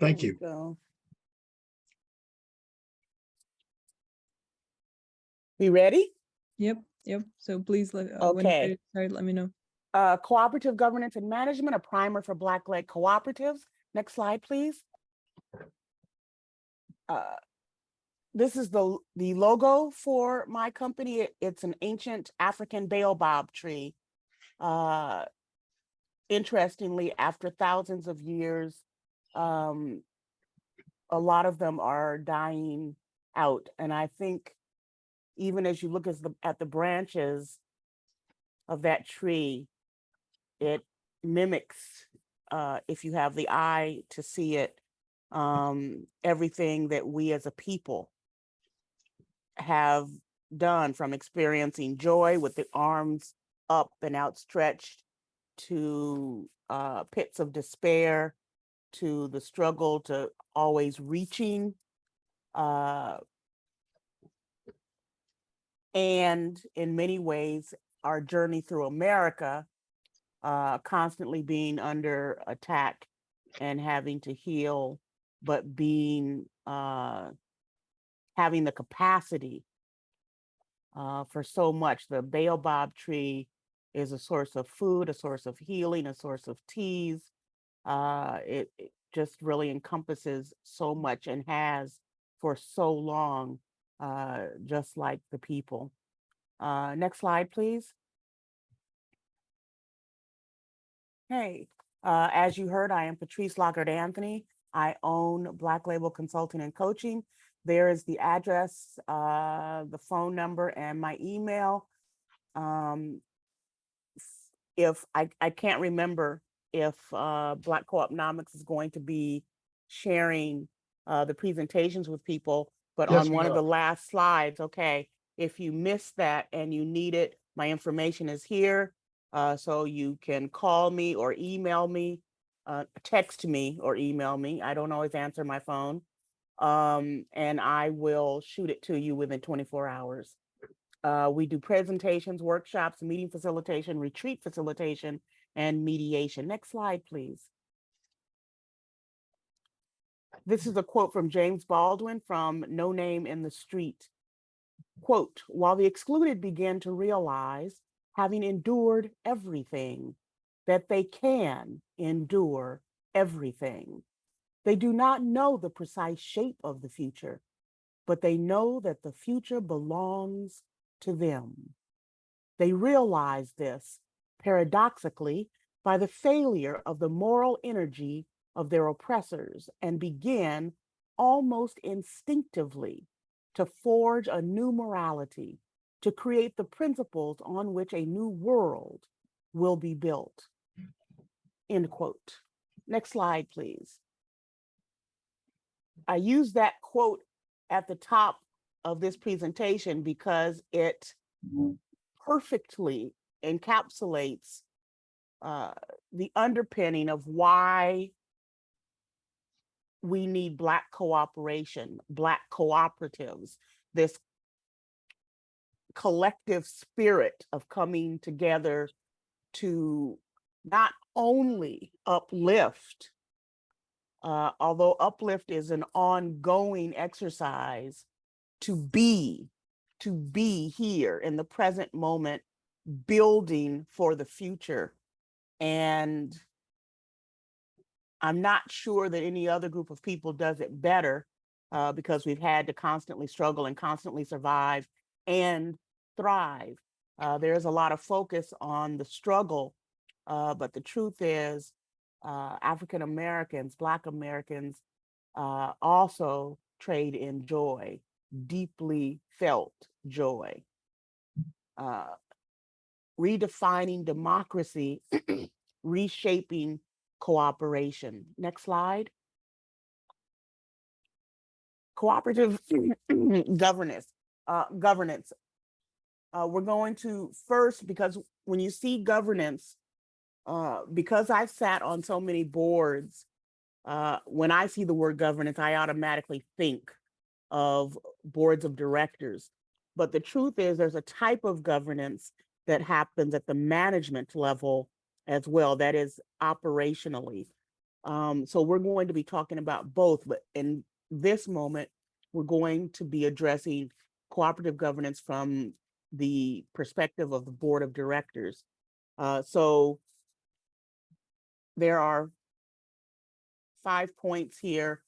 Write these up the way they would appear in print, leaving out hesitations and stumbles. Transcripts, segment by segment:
Thank you. Go. We ready? Yep. So please when you're Okay. ready to start, let me know. Cooperative governance and management, a primer for Black-led cooperatives. Next slide, please. This is the logo for my company. It's an ancient African baobab tree. Interestingly, after thousands of years, a lot of them are dying out. And I think even as you look at the branches of that tree, it mimics, if you have the eye to see it, everything that we as a people have done, from experiencing joy with the arms up and outstretched to pits of despair, to the struggle to always reaching, and in many ways, our journey through America, constantly being under attack and having to heal, but being having the capacity for so much. The baobab tree is a source of food, a source of healing, a source of teas. It just really encompasses so much and has for so long, just like the people. Next slide, please. Hey, as you heard, I am Patrice Lockard Anthony. I own Black Label Consulting and Coaching. There is the address, the phone number, and my email. If I can't remember if Black CoopNomics is going to be sharing the presentations with people, but Yes, on we one of are. the last slides, okay, if you missed that and you need it, my information is here. So you can call me or email me, text me or email me. I don't always answer my phone. And I will shoot it to you within 24 hours. We do presentations, workshops, meeting facilitation, retreat facilitation, and mediation. Next slide, please. This is a quote from James Baldwin from No Name in the Street. Quote, "While the excluded begin to realize, having endured everything, that they can endure everything, they do not know the precise shape of the future, but they know that the future belongs to them. They realize this, paradoxically, by the failure of the moral energy of their oppressors and begin almost instinctively to forge a new morality, to create the principles on which a new world will be built." End quote. Next slide, please. I use that quote at the top of this presentation because it perfectly encapsulates the underpinning of why we need Black cooperation, Black cooperatives, this collective spirit of coming together to not only uplift, although uplift is an ongoing exercise, to be here in the present moment, building for the future. And I'm not sure that any other group of people does it better, because we've had to constantly struggle and constantly survive and thrive. There's a lot of focus on the struggle, but the truth is African Americans, Black Americans also trade in joy, deeply felt joy. Redefining democracy, reshaping cooperation. Next slide. Cooperative governance. We're going to first, because when you see governance, because I've sat on so many boards, when I see the word governance, I automatically think of boards of directors. But the truth is there's a type of governance that happens at the management level as well, that is operationally. So we're going to be talking about both, but in this moment, we're going to be addressing cooperative governance from the perspective of the board of directors. So there are 5 points here: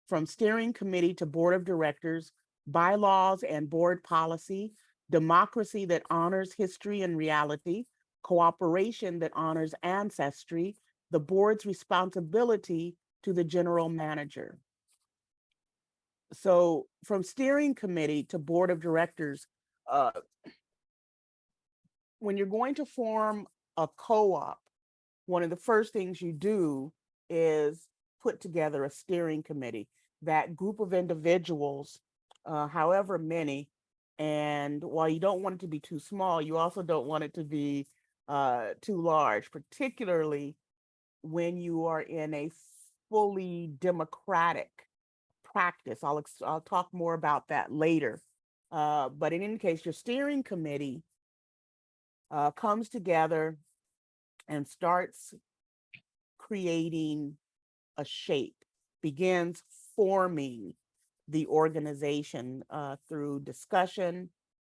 from steering committee to board of directors, bylaws and board policy, democracy that honors history and reality, cooperation that honors ancestry, the board's responsibility to the general manager. So from steering committee to board of directors, uh, when you're going to form a co-op, one of the first things you do is put together a steering committee, that group of individuals, however many. And while you don't want it to be too small, you also don't want it to be too large, particularly when you are in a fully democratic practice. I'll talk more about that later. But in any case, your steering committee comes together and starts creating a shape, begins forming the organization through discussion,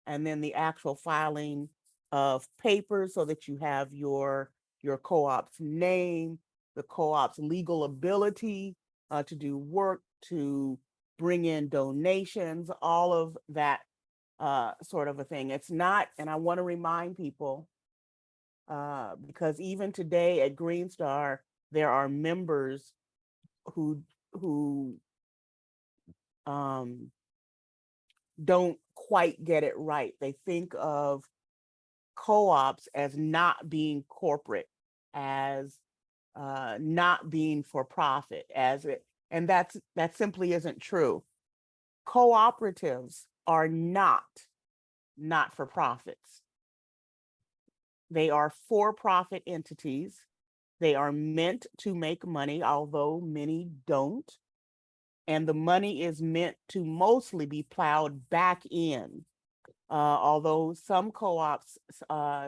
and then the actual filing of papers so that you have your co-op's name, the co-op's legal ability to do work, to bring in donations, all of that sort of a thing. It's not, and I want to remind people, because even today at Green Star, there are members who um, don't quite get it right. They think of co-ops as not being corporate, as not being for profit, as it, and that simply isn't true. Cooperatives are not for profits. They are for-profit entities. They are meant to make money, although many don't. And the money is meant to mostly be plowed back in. Although some co-ops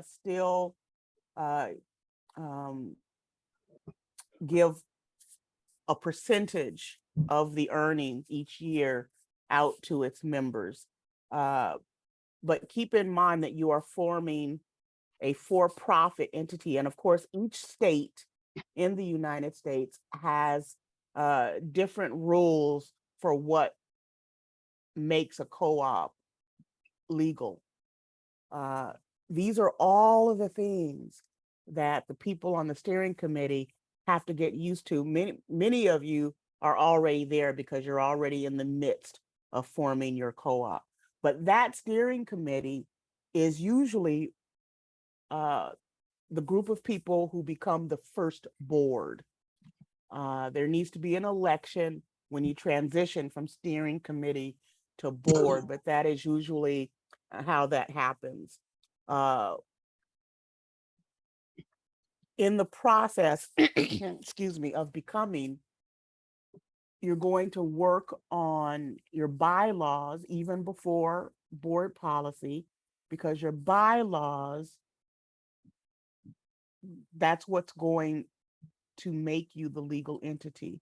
still um, give a percentage of the earnings each year out to its members. But keep in mind that you are forming a for-profit entity. And of course, each state in the United States has different rules for what makes a co-op legal. These are all of the things that the people on the steering committee have to get used to. Many of you are already there because you're already in the midst of forming your co-op. But that steering committee is usually the group of people who become the first board. There needs to be an election when you transition from steering committee to board, but that is usually how that happens. In the process, excuse me, of becoming, you're going to work on your bylaws even before board policy, because your bylaws, that's what's going to make you the legal entity.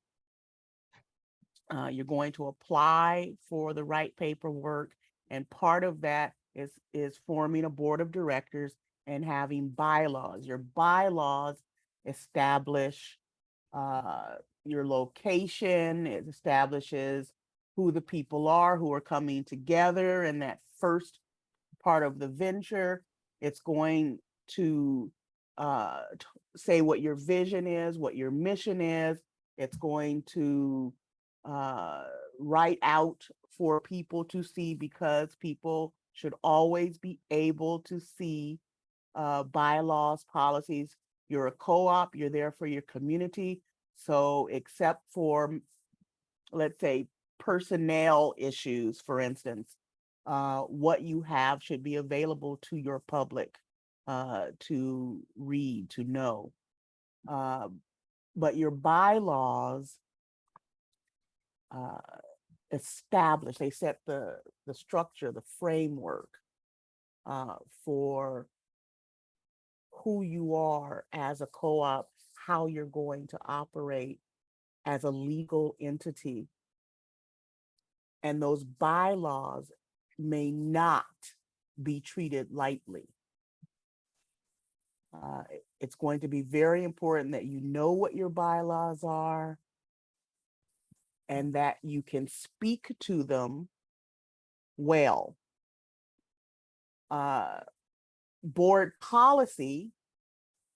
You're going to apply for the right paperwork, and part of that is forming a board of directors and having bylaws. Your bylaws establish your location. It establishes who the people are who are coming together in that first part of the venture. It's going to say what your vision is, what your mission is. It's going to write out for people to see, because people should always be able to see bylaws, policies. You're a co-op, you're there for your community. So except for, let's say, personnel issues, for instance, what you have should be available to your public to read, to know. But your bylaws establish, they set the structure, the framework for who you are as a co-op, how you're going to operate, as a legal entity. And those bylaws may not be treated lightly. It's going to be very important that you know what your bylaws are and that you can speak to them well. Board policy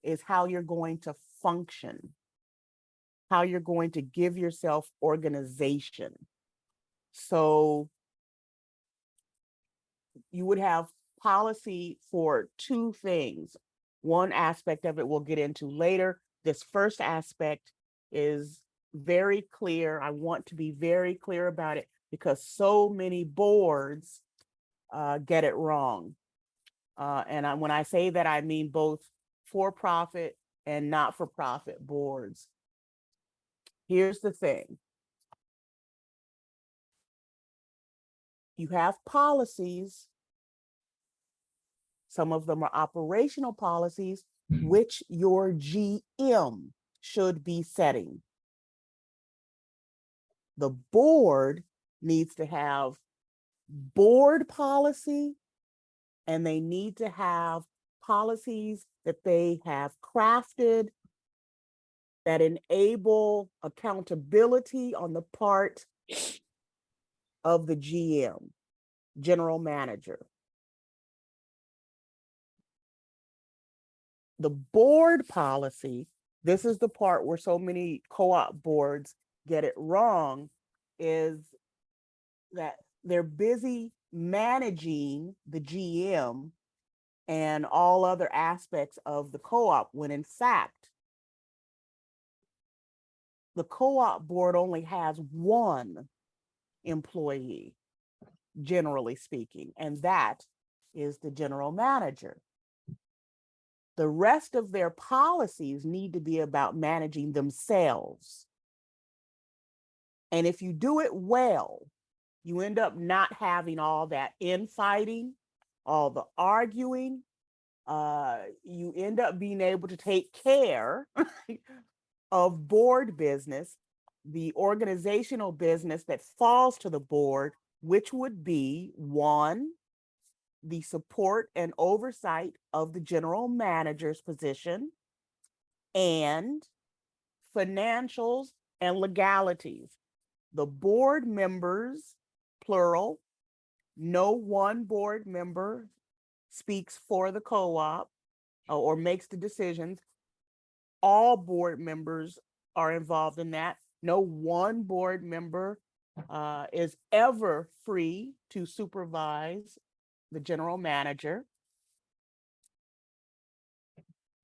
is how you're going to function, how you're going to give yourself organization. So you would have policy for two things. One aspect of it we'll get into later. This first aspect is very clear. I want to be very clear about it because so many boards get it wrong. And when I say that, I mean both for-profit and not-for-profit boards. Here's the thing. You have policies. Some of them are operational policies, which your GM should be setting. The board needs to have board policy, and they need to have policies that they have crafted that enable accountability on the part of the GM, general manager. The board policy, this is the part where so many co-op boards get it wrong, is that they're busy managing the GM and all other aspects of the co-op, when in fact, the co-op board only has one employee, generally speaking, and that is the general manager. The rest of their policies need to be about managing themselves. And if you do it well, you end up not having all that infighting, all the arguing. You end up being able to take care of board business, the organizational business that falls to the board, which would be one, the support and oversight of the general manager's position, and financials and legalities. The board members, plural, no one board member speaks for the co-op or makes the decisions. All board members are involved in that. No one board member is ever free to supervise the general manager.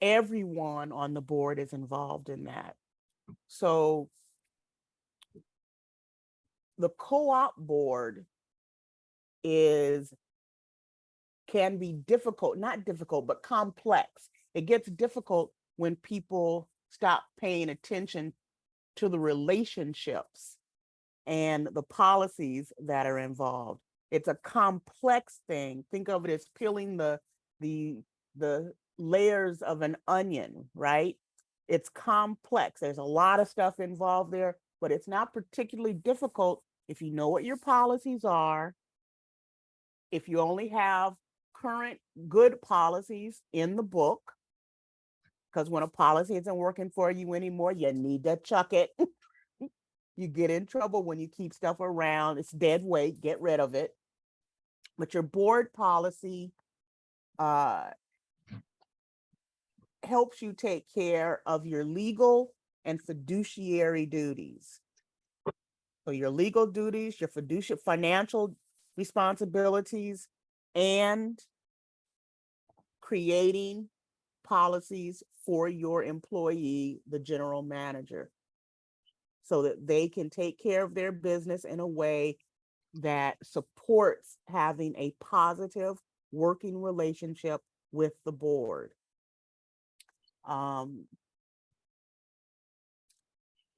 Everyone on the board is involved in that. So the co-op board can be difficult, not difficult, but complex. It gets difficult when people stop paying attention to the relationships and the policies that are involved. It's a complex thing. Think of it as peeling the layers of an onion, right? It's complex. There's a lot of stuff involved there, but it's not particularly difficult if you know what your policies are, if you only have current good policies in the book, because when a policy isn't working for you anymore, you need to chuck it. You get in trouble when you keep stuff around. It's dead weight, get rid of it. But your board policy helps you take care of your legal and fiduciary duties. So your legal duties, your fiduciary financial responsibilities, and creating policies for your employee, the general manager, so that they can take care of their business in a way that supports having a positive working relationship with the board.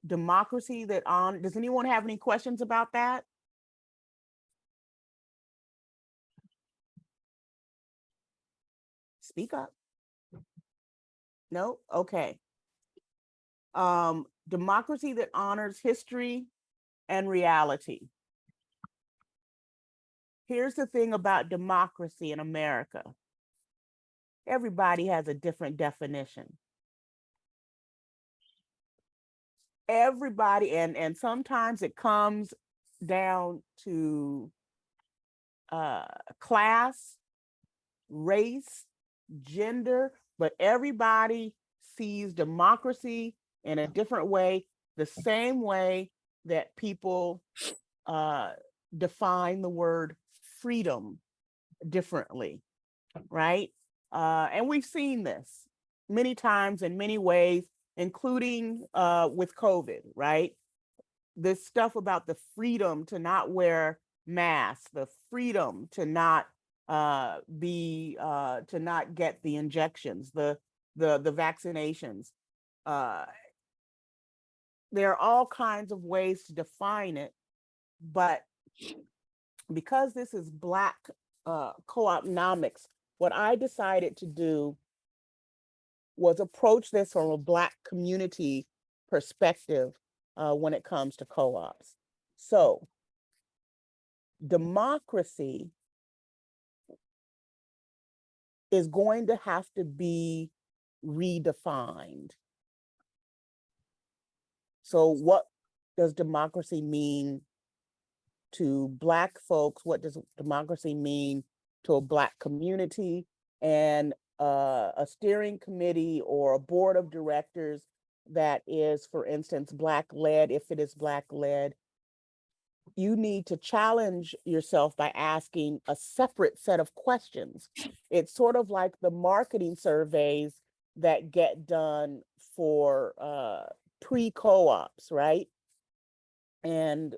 Democracy that on, does anyone have any questions about that? Speak up. No? Okay. democracy that honors history and reality. Here's the thing about democracy in America. Everybody has a different definition. Everybody, and sometimes it comes down to class, race, gender, but everybody sees democracy in a different way, the same way that people define the word freedom differently, right? And we've seen this many times in many ways, including with COVID, right? This stuff about the freedom to not wear masks, the freedom to not to not get the injections, the vaccinations. There are all kinds of ways to define it, but because this is Black CoopNomics, what I decided to do was approach this from a Black community perspective when it comes to co-ops. So democracy is going to have to be redefined. So what does democracy mean to Black folks? What does democracy mean to a Black community? And a steering committee or a board of directors that is, for instance, Black-led, if it is Black-led, you need to challenge yourself by asking a separate set of questions. It's sort of like the marketing surveys that get done for pre-co-ops, right? And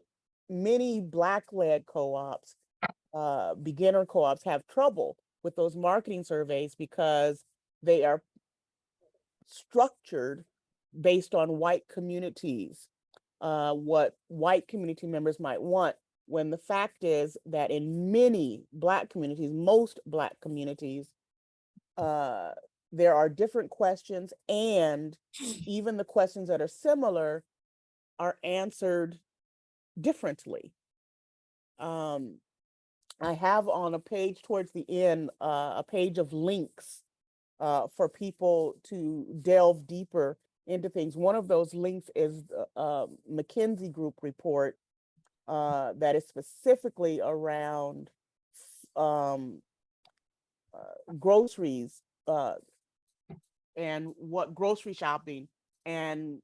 many Black-led co-ops, beginner co-ops, have trouble with those marketing surveys because they are structured based on white communities, what white community members might want, when the fact is that in many Black communities, most Black communities, there are different questions, and even the questions that are similar are answered differently. I have on a page towards the end, a page of links for people to delve deeper into things. One of those links is the McKinsey Group report that is specifically around groceries and what grocery shopping and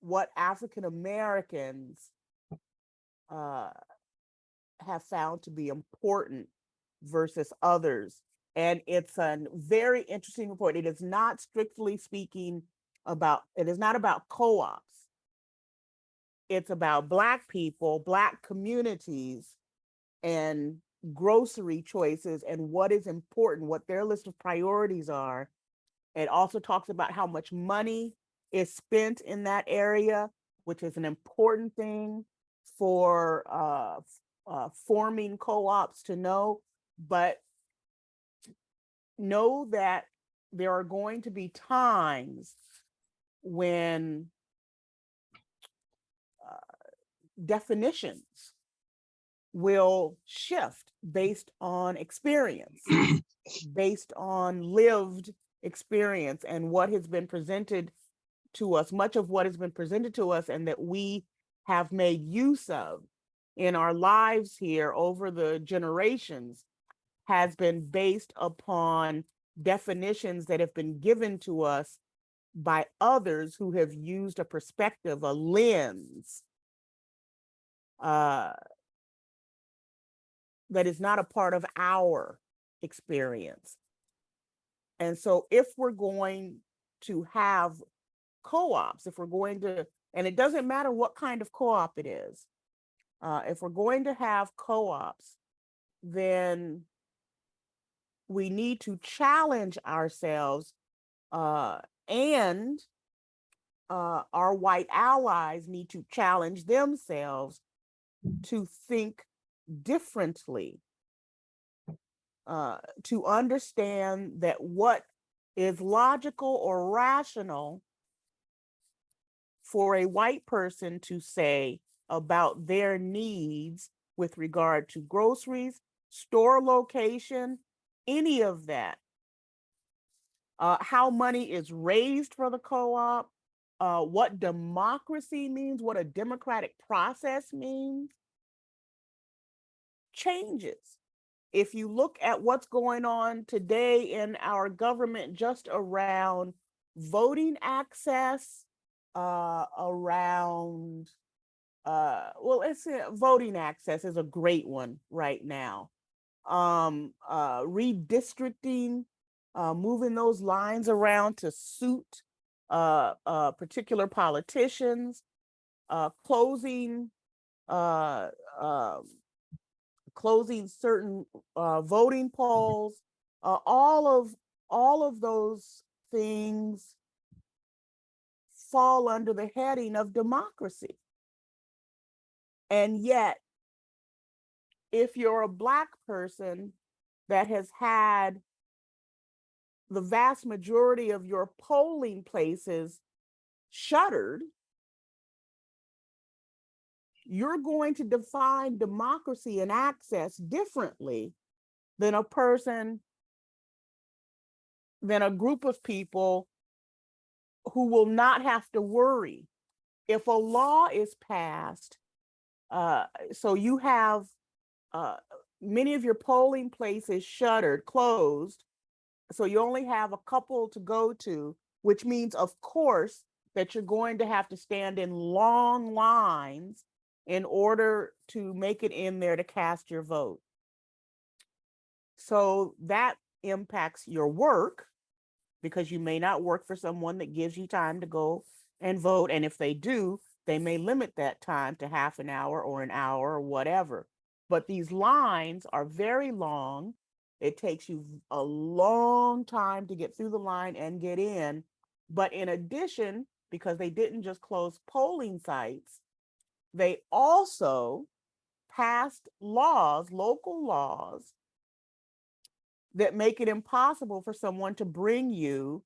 what African Americans have found to be important versus others. And it's a very interesting report. It is not strictly speaking about, it is not about co-ops. It's about Black people, Black communities, and grocery choices and what is important, what their list of priorities are. It also talks about how much money is spent in that area, which is an important thing for forming co-ops to know. But know that there are going to be times when definitions will shift based on experience, based on lived experience and what has been presented to us, much of what has been presented to us and that we have made use of in our lives here over the generations has been based upon definitions that have been given to us by others who have used a perspective, a lens that is not a part of our experience. And so if we're going to have co-ops, if we're going to, and it doesn't matter what kind of co-op it is, if we're going to have co-ops, then we need to challenge ourselves and our white allies need to challenge themselves to think differently, to understand that what is logical or rational for a white person to say about their needs with regard to groceries, store location, any of that, how money is raised for the co-op, what democracy means, what a democratic process means, changes. If you look at what's going on today in our government just around voting access, around, voting access is a great one right now. Redistricting, moving those lines around to suit particular politicians, closing uh, um, closing certain voting polls, all of those things fall under the heading of democracy. And yet, if you're a Black person that has had the vast majority of your polling places shuttered, you're going to define democracy and access differently than a person, than a group of people who will not have to worry. If a law is passed, so you have many of your polling places shuttered, closed, so you only have a couple to go to, which means, of course, that you're going to have to stand in long lines in order to make it in there to cast your vote. So that impacts your work, because you may not work for someone that gives you time to go and vote. And if they do, they may limit that time to half an hour or an hour or whatever. But these lines are very long. It takes you a long time to get through the line and get in. But in addition, because they didn't just close polling sites, they also passed laws, local laws, that make it impossible for someone to bring you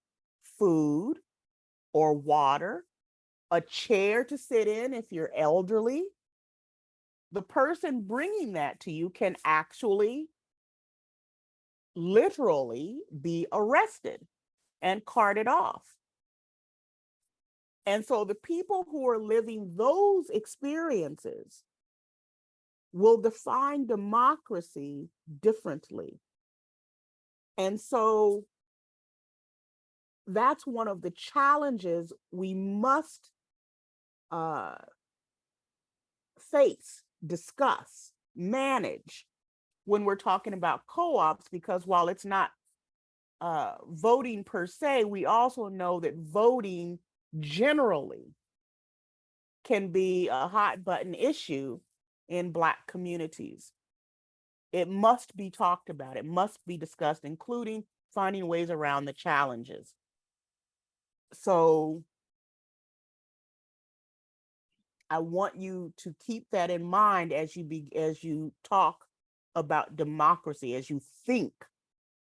food or water, a chair to sit in if you're elderly. The person bringing that to you can actually, literally be arrested and carted off. And so the people who are living those experiences will define democracy differently. And so that's one of the challenges we must face, discuss, manage when we're talking about co-ops, because while it's not voting per se, we also know that voting generally can be a hot button issue in Black communities. It must be talked about, it must be discussed, including finding ways around the challenges. So I want you to keep that in mind as you talk about democracy, as you think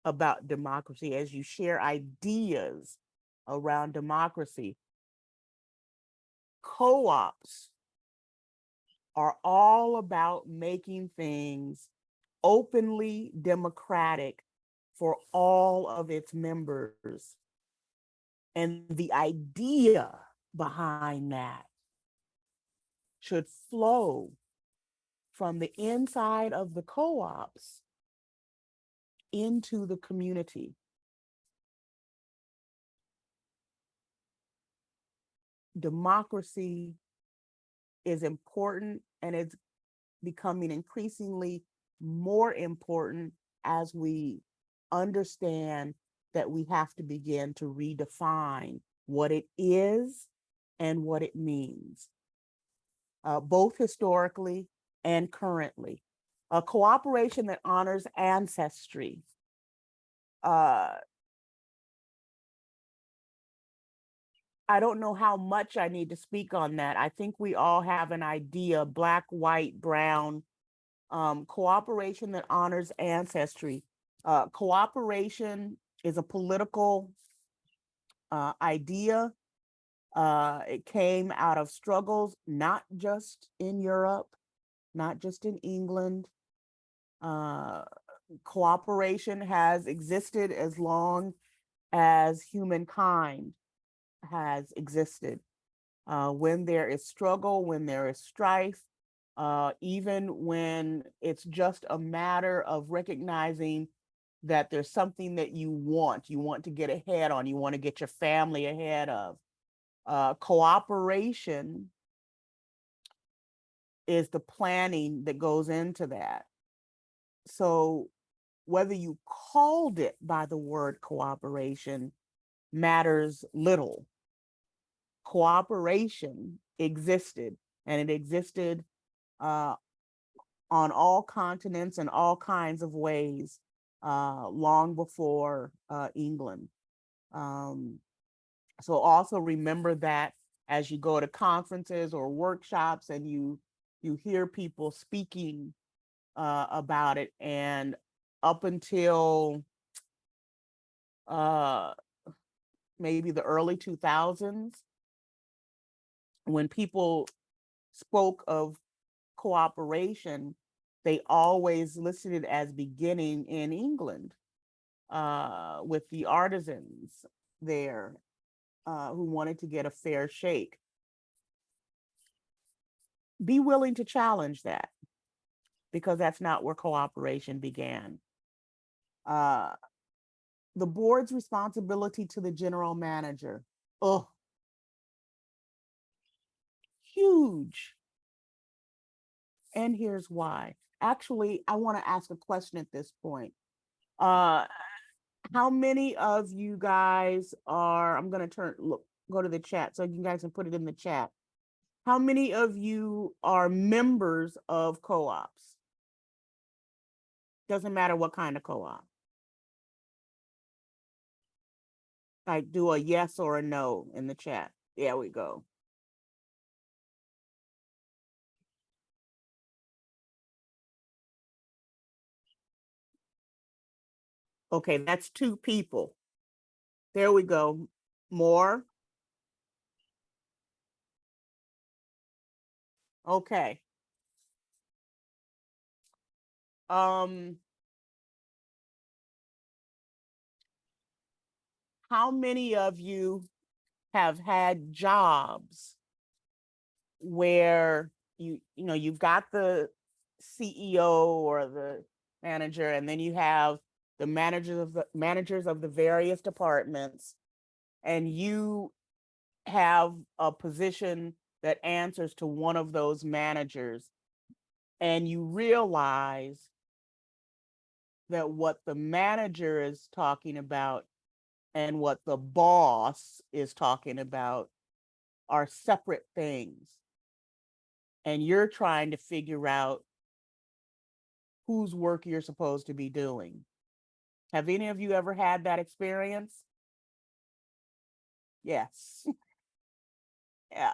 about democracy, as you share ideas around democracy. Co-ops are all about making things openly democratic for all of its members. And the idea behind that should flow from the inside of the co-ops into the community. Democracy is important, and it's becoming increasingly more important as we understand that we have to begin to redefine what it is and what it means, both historically and currently. A cooperation that honors ancestry. I don't know how much I need to speak on that. I think we all have an idea, Black, white, brown, cooperation that honors ancestry. Cooperation is a political idea It came out of struggles, not just in Europe, not just in England. Cooperation has existed as long as humankind has existed. When there is struggle, when there is strife, even when it's just a matter of recognizing that there's something that you want to get ahead on, you want to get your family ahead of. Cooperation is the planning that goes into that. So whether you called it by the word cooperation matters little. Cooperation existed, and it existed on all continents and all kinds of ways long before England. So also remember that as you go to conferences or workshops and you hear people speaking about it, and up until maybe the early 2000s, when people spoke of cooperation, they always listed it as beginning in England with the artisans there who wanted to get a fair shake. Be willing to challenge that, because that's not where cooperation began. The board's responsibility to the general manager. Oh, huge. And here's why. Actually, I want to ask a question at this point. How many of you guys are, I'm going to go to the chat so you guys can put it in the chat. How many of you are members of co-ops? Doesn't matter what kind of co-op. Like, do a yes or a no in the chat. There we go. Okay, that's 2 people. There we go. More? Okay. How many of you have had jobs where you've got the CEO or the manager, and then you have the managers of the various departments, and you have a position that answers to one of those managers, and you realize that what the manager is talking about and what the boss is talking about are separate things. And you're trying to figure out whose work you're supposed to be doing. Have any of you ever had that experience? Yes. Yeah.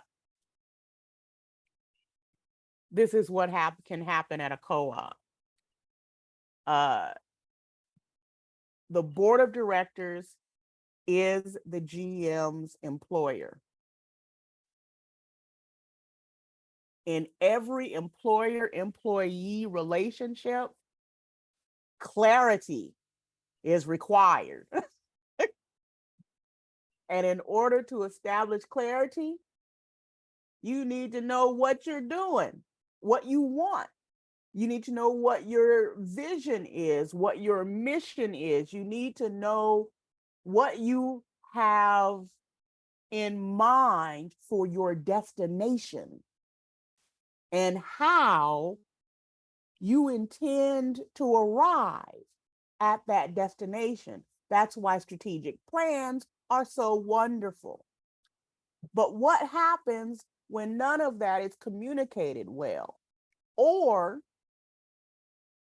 This is what can happen at a co-op. The board of directors is the GM's employer. In every employer-employee relationship, clarity is required. And in order to establish clarity, you need to know what you're doing, what you want. You need to know what your vision is, what your mission is. You need to know what you have in mind for your destination and how you intend to arrive at that destination. That's why strategic plans are so wonderful. But what happens when none of that is communicated well, or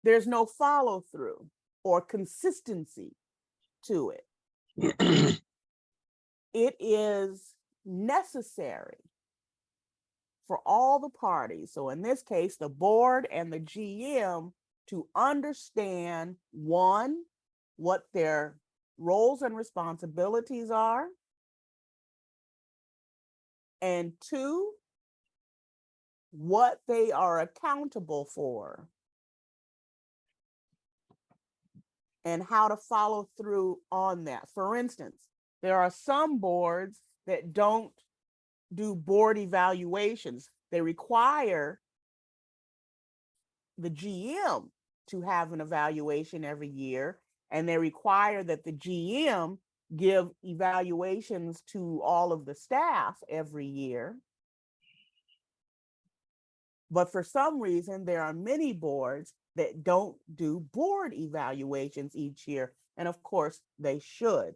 there's no follow through or consistency to it? It is necessary for all the parties, so in this case, the board and the GM, to understand, one, what their roles and responsibilities are, and 2, what they are accountable for and how to follow through on that. For instance, there are some boards that don't do board evaluations. They require the GM to have an evaluation every year, and they require that the GM give evaluations to all of the staff every year. But for some reason, there are many boards that don't do board evaluations each year. And of course, they should.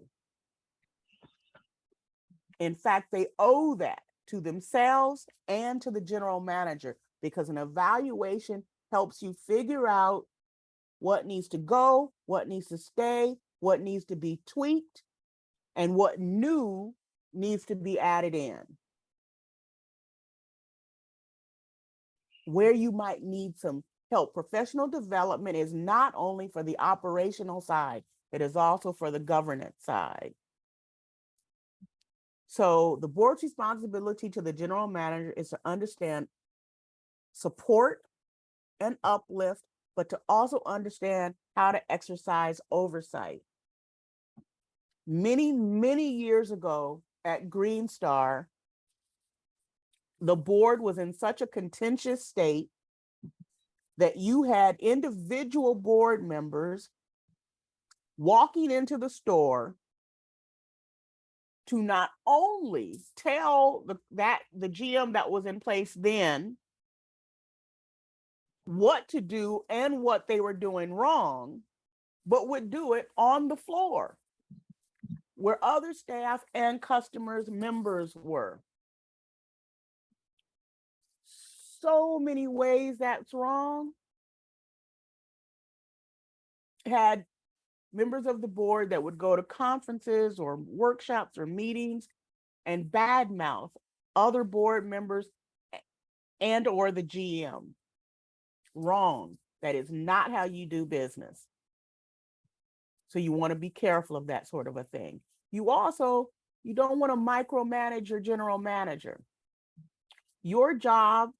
In fact, they owe that to themselves and to the general manager, because an evaluation helps you figure out what needs to go, what needs to stay, what needs to be tweaked, and what new needs to be added in. Where you might need some help. Professional development is not only for the operational side, it is also for the governance side. So the board's responsibility to the general manager is to understand, support, and uplift, but to also understand how to exercise oversight. Many, many years ago at Green Star, the board was in such a contentious state that you had individual board members walking into the store to not only tell the GM that was in place then what to do and what they were doing wrong, but would do it on the floor where other staff and customers, members were. So many ways that's wrong. Had members of the board that would go to conferences or workshops or meetings and badmouth other board members and or the GM. Wrong. That is not how you do business. So you want to be careful of that sort of a thing. You don't want to micromanage your general manager. Your job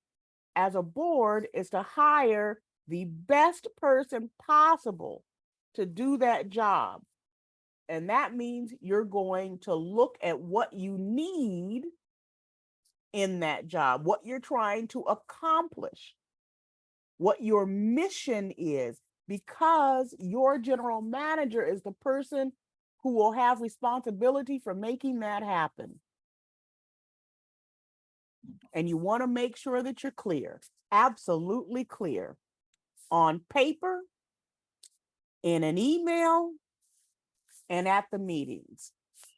as a board is to hire the best person possible to do that job. And that means you're going to look at what you need in that job, what you're trying to accomplish, what your mission is, because your general manager is the person who will have responsibility for making that happen. And you want to make sure that you're clear, absolutely clear, on paper, in an email, and at the meetings.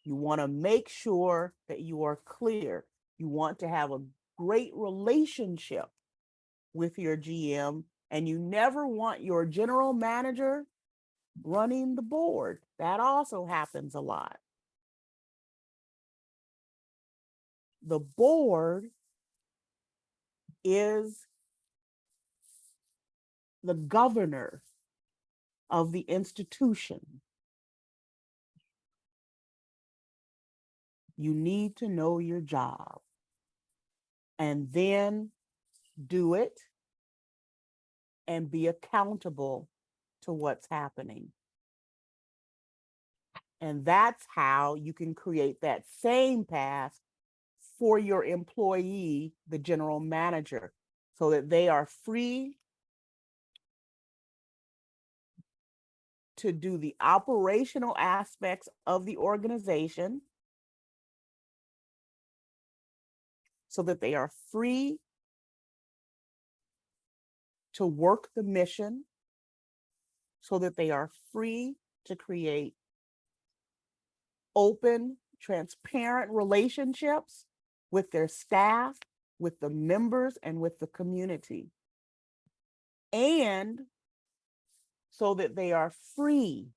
You want to make sure that you are clear. You want to have a great relationship with your GM, and you never want your general manager running the board. That also happens a lot. The board is the governor of the institution. You need to know your job and then do it and be accountable to what's happening. And that's how you can create that same path for your employee, the general manager, so that they are free to do the operational aspects of the organization, so that they are free to work the mission, so that they are free to create open, transparent relationships with their staff, with the members, and with the community. And so that they are free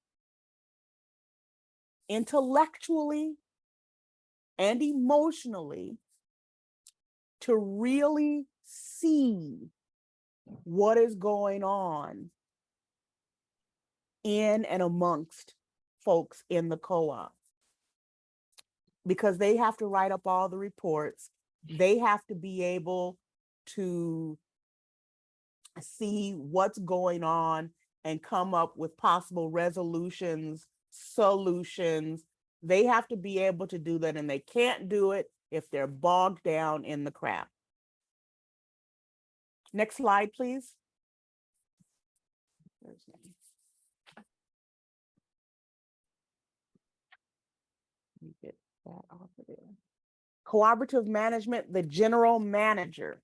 intellectually and emotionally to really see what is going on in and amongst folks in the co-op. Because they have to write up all the reports, They have to be able to see what's going on and come up with possible resolutions, solutions. They have to be able to do that, and they can't do it if they're bogged down in the crap. Next slide, please. Let me get that off of there. Cooperative management, the general manager.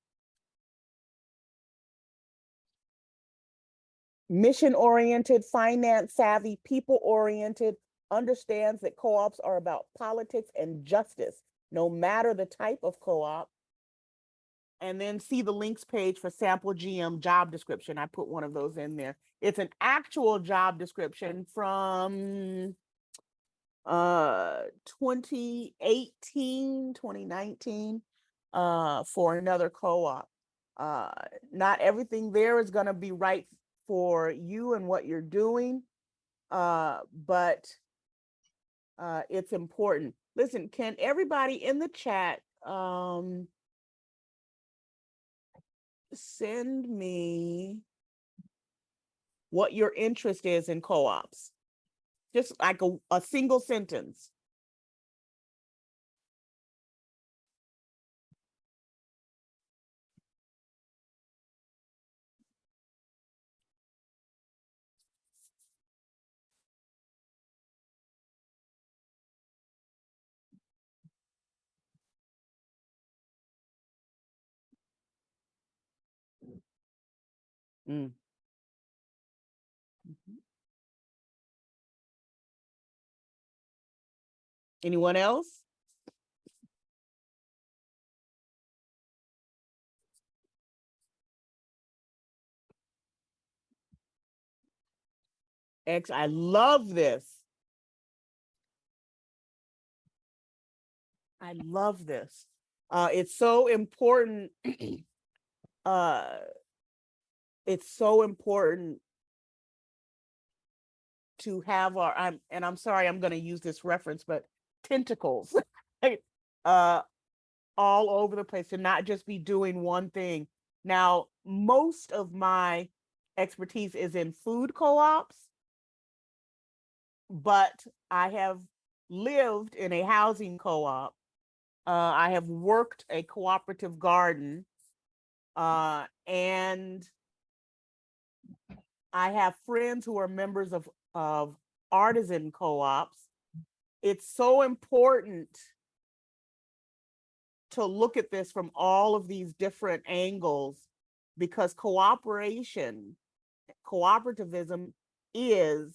Mission-oriented, finance-savvy, people-oriented, understands that co-ops are about politics and justice, no matter the type of co-op. And then see the links page for sample GM job description. I put one of those in there. It's an actual job description from 2018, 2019, for another co-op. Not everything there is going to be right for you and what you're doing, but it's important. Listen, can everybody in the chat send me what your interest is in co-ops? Just like a single sentence. Mm. Anyone else? I love this. I love this. It's so important. It's so important to have our, I'm sorry, I'm going to use this reference, but tentacles all over the place, to not just be doing one thing. Now, most of my expertise is in food co-ops, but I have lived in a housing co-op. I have worked a cooperative garden, and I have friends who are members of artisan co-ops. It's so important to look at this from all of these different angles, because cooperation, cooperativism is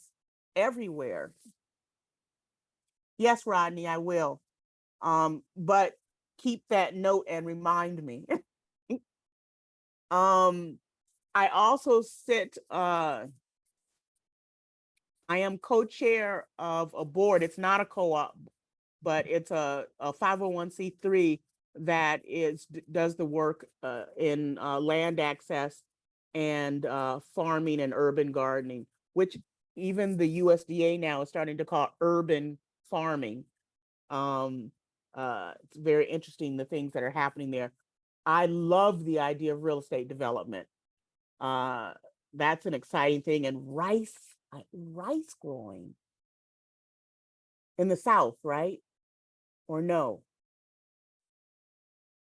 everywhere. Yes, Rodney, I will. But keep that note and remind me. I also sit, I am co-chair of a board. It's not a co-op, but it's a 501c3 that does the work in land access and farming and urban gardening, which even the USDA now is starting to call urban farming. It's very interesting, the things that are happening there. I love the idea of real estate development. That's an exciting thing. And rice growing in the South, right? Or no?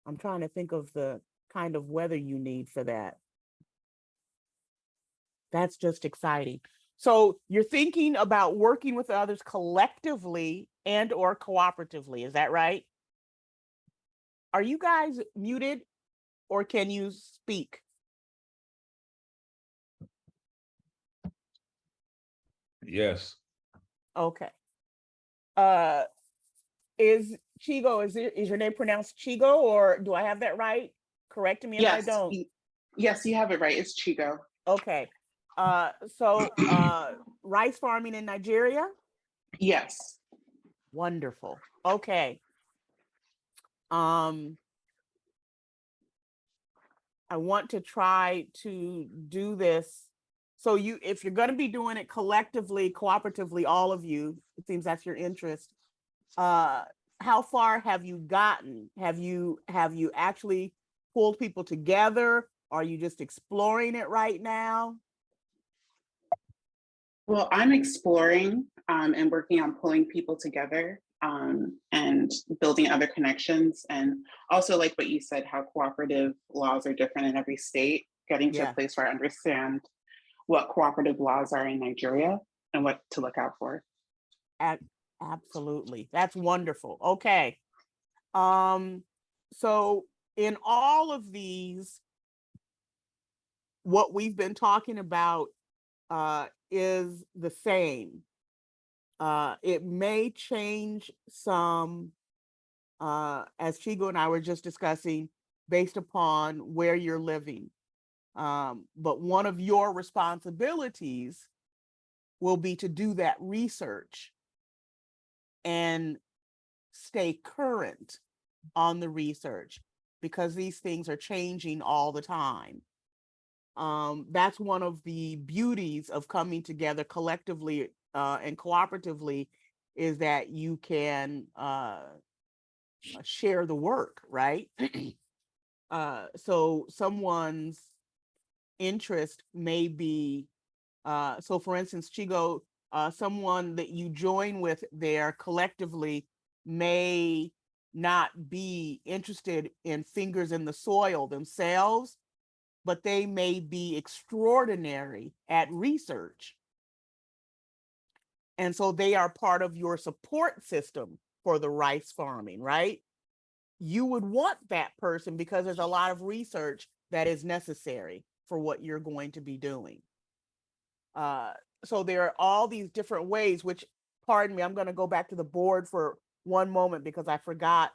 I'm trying to think of the kind of weather you need for that. That's just exciting. So you're thinking about working with others collectively and or cooperatively, is that right? Are you guys muted, or can you speak? Yes. Okay. Is Chigo, is your name pronounced Chigo, or do I have that right? Correct me if I don't. Yes, you have it right. It's Chigo. Okay. So rice farming in Nigeria? Yes. Wonderful. Okay. I want to try to do this. So if you're going to be doing it collectively, cooperatively, all of you, it seems that's your interest. how far have you gotten? Have you actually pulled people together? Are you just exploring it right now? Well, I'm exploring and working on pulling people together and building other connections. And also, like what you said, how cooperative laws are different in every state, getting to a Yeah. place where I understand what cooperative laws are in Nigeria and what to look out for. Absolutely. That's wonderful. Okay. So in all of these, what we've been talking about is the same. It may change some, as Chigo and I were just discussing, based upon where you're living. But one of your responsibilities will be to do that research and stay current on the research, because these things are changing all the time. That's one of the beauties of coming together collectively and cooperatively, is that you can share the work, right? So someone's interest may be, so for instance, Chigo, someone that you join with there collectively may not be interested in fingers in the soil themselves, but they may be extraordinary at research. And so they are part of your support system for the rice farming, right? You would want that person because there's a lot of research that is necessary for what you're going to be doing. So there are all these different ways, which, pardon me, I'm going to go back to the board for one moment because I forgot.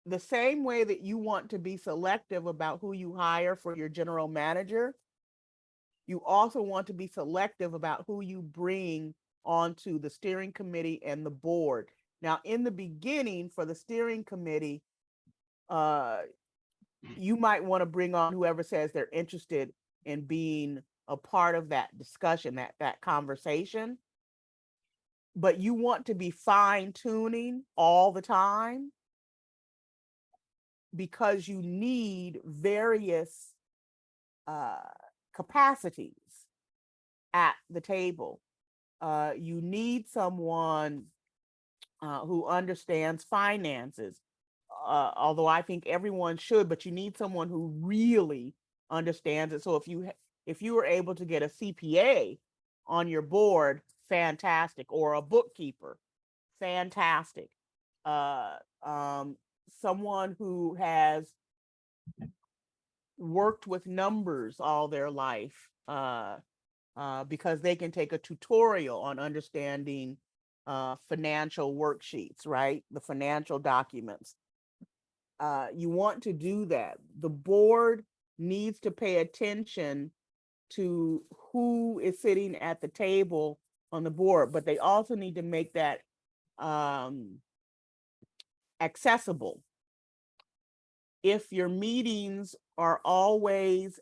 The same way that you want to be selective about who you hire for your general manager, you also want to be selective about who you bring onto the steering committee and the board. Now, in the beginning, for the steering committee, you might want to bring on whoever says they're interested in being a part of that discussion, that conversation. But you want to be fine tuning all the time, because you need various capacities at the table. You need someone who understands finances, although I think everyone should, but you need someone who really understands it. So if you were able to get a CPA on your board, fantastic, or a bookkeeper, fantastic. Someone who has worked with numbers all their life, because they can take a tutorial on understanding financial worksheets, right? The financial documents. You want to do that. The board needs to pay attention to who is sitting at the table on the board, but they also need to make that accessible. If your meetings are always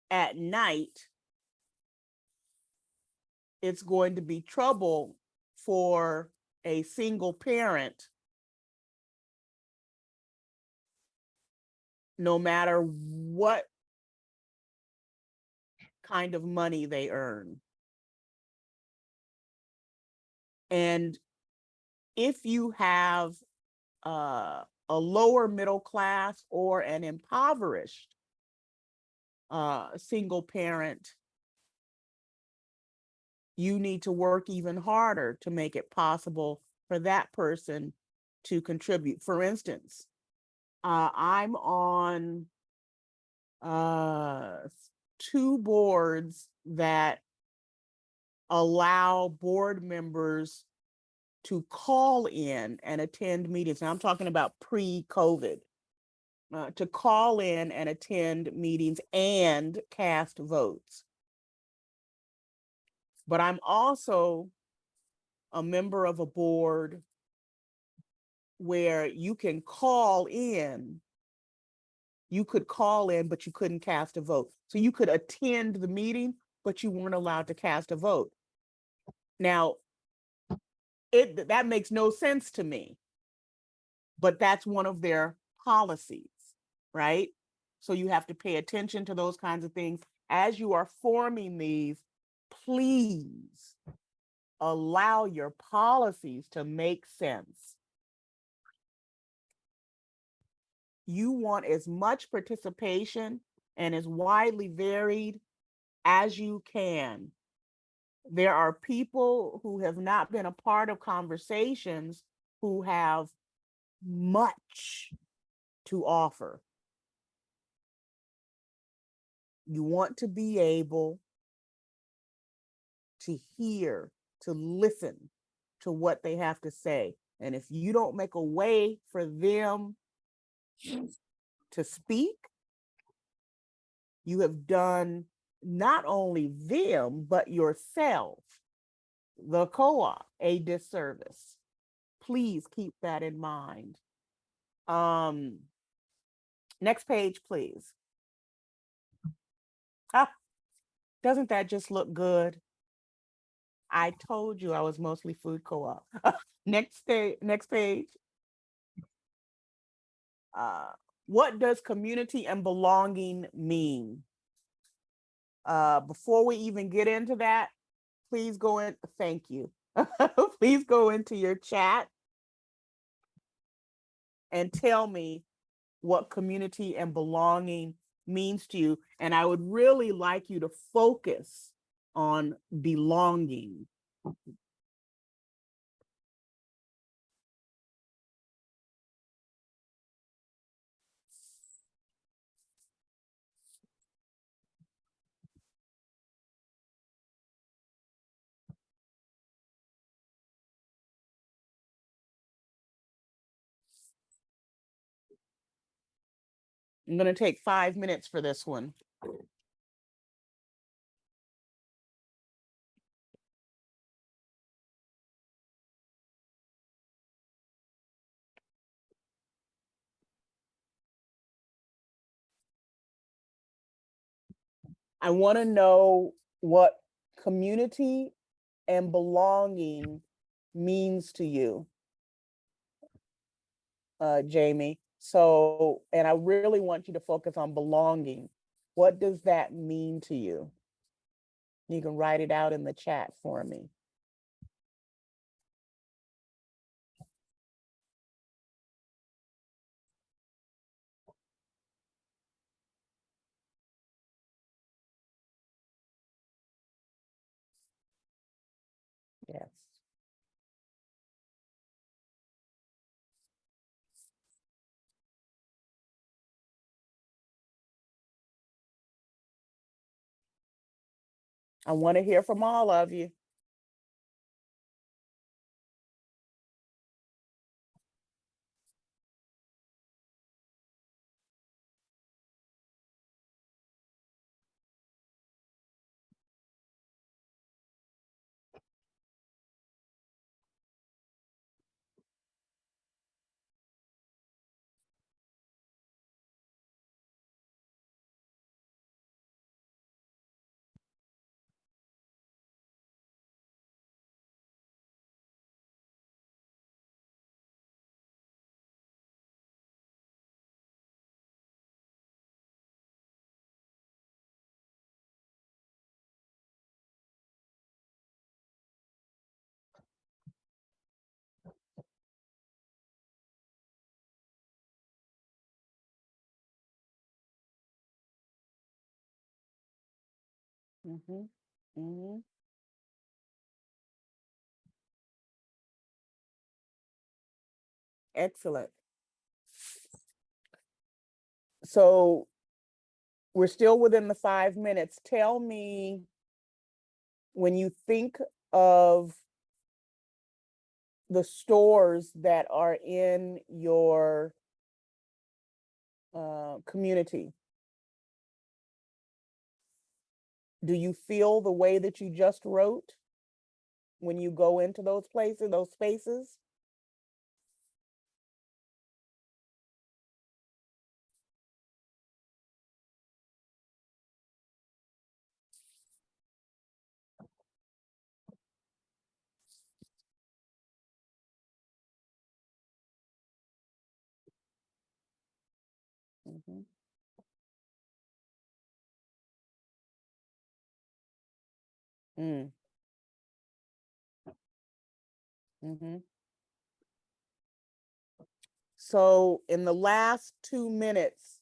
at night, it's going to be trouble for a single parent, no matter what kind of money they earn. And if you have a lower middle class or an impoverished single parent, you need to work even harder to make it possible for that person to contribute. For instance, I'm on 2 boards that allow board members to call in and attend meetings. Now I'm talking about pre-COVID, to call in and attend meetings and cast votes. But I'm also a member of a board where you can call in. You could call in, but you couldn't cast a vote. So you could attend the meeting, but you weren't allowed to cast a vote. Now, that makes no sense to me. But that's one of their policies, right? So you have to pay attention to those kinds of things. As you are forming these, please allow your policies to make sense. You want as much participation and as widely varied as you can. There are people who have not been a part of conversations who have much to offer. You want to be able to hear, to listen to what they have to say. And if you don't make a way for them to speak, you have done not only them, but yourself, the co-op, a disservice. Please keep that in mind. Next page, please. Ah, doesn't that just look good? I told you I was mostly food co-op. Next page. What does community and belonging mean? Before we even get into that, please go in. Thank you. Please go into your chat and tell me what community and belonging means to you. And I would really like you to focus on belonging. I'm going to take 5 minutes for this one. I want to know what community and belonging means to you, Jamie. So, and I really want you to focus on belonging. What does that mean to you? You can write it out in the chat for me. Yes. I want to hear from all of you. Mm-hmm. Mm-hmm. Excellent. So we're still within the 5 minutes. Tell me, when you think of the stores that are in your community, do you feel the way that you just wrote when you go into those places, those spaces? Mhm. Mm. Mhm. So in the last 2 minutes,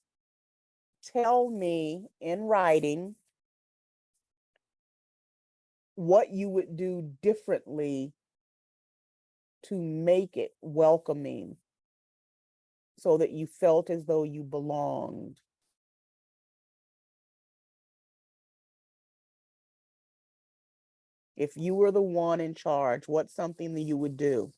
tell me in writing what you would do differently to make it welcoming so that you felt as though you belonged. If you were the one in charge, what's something that you would do?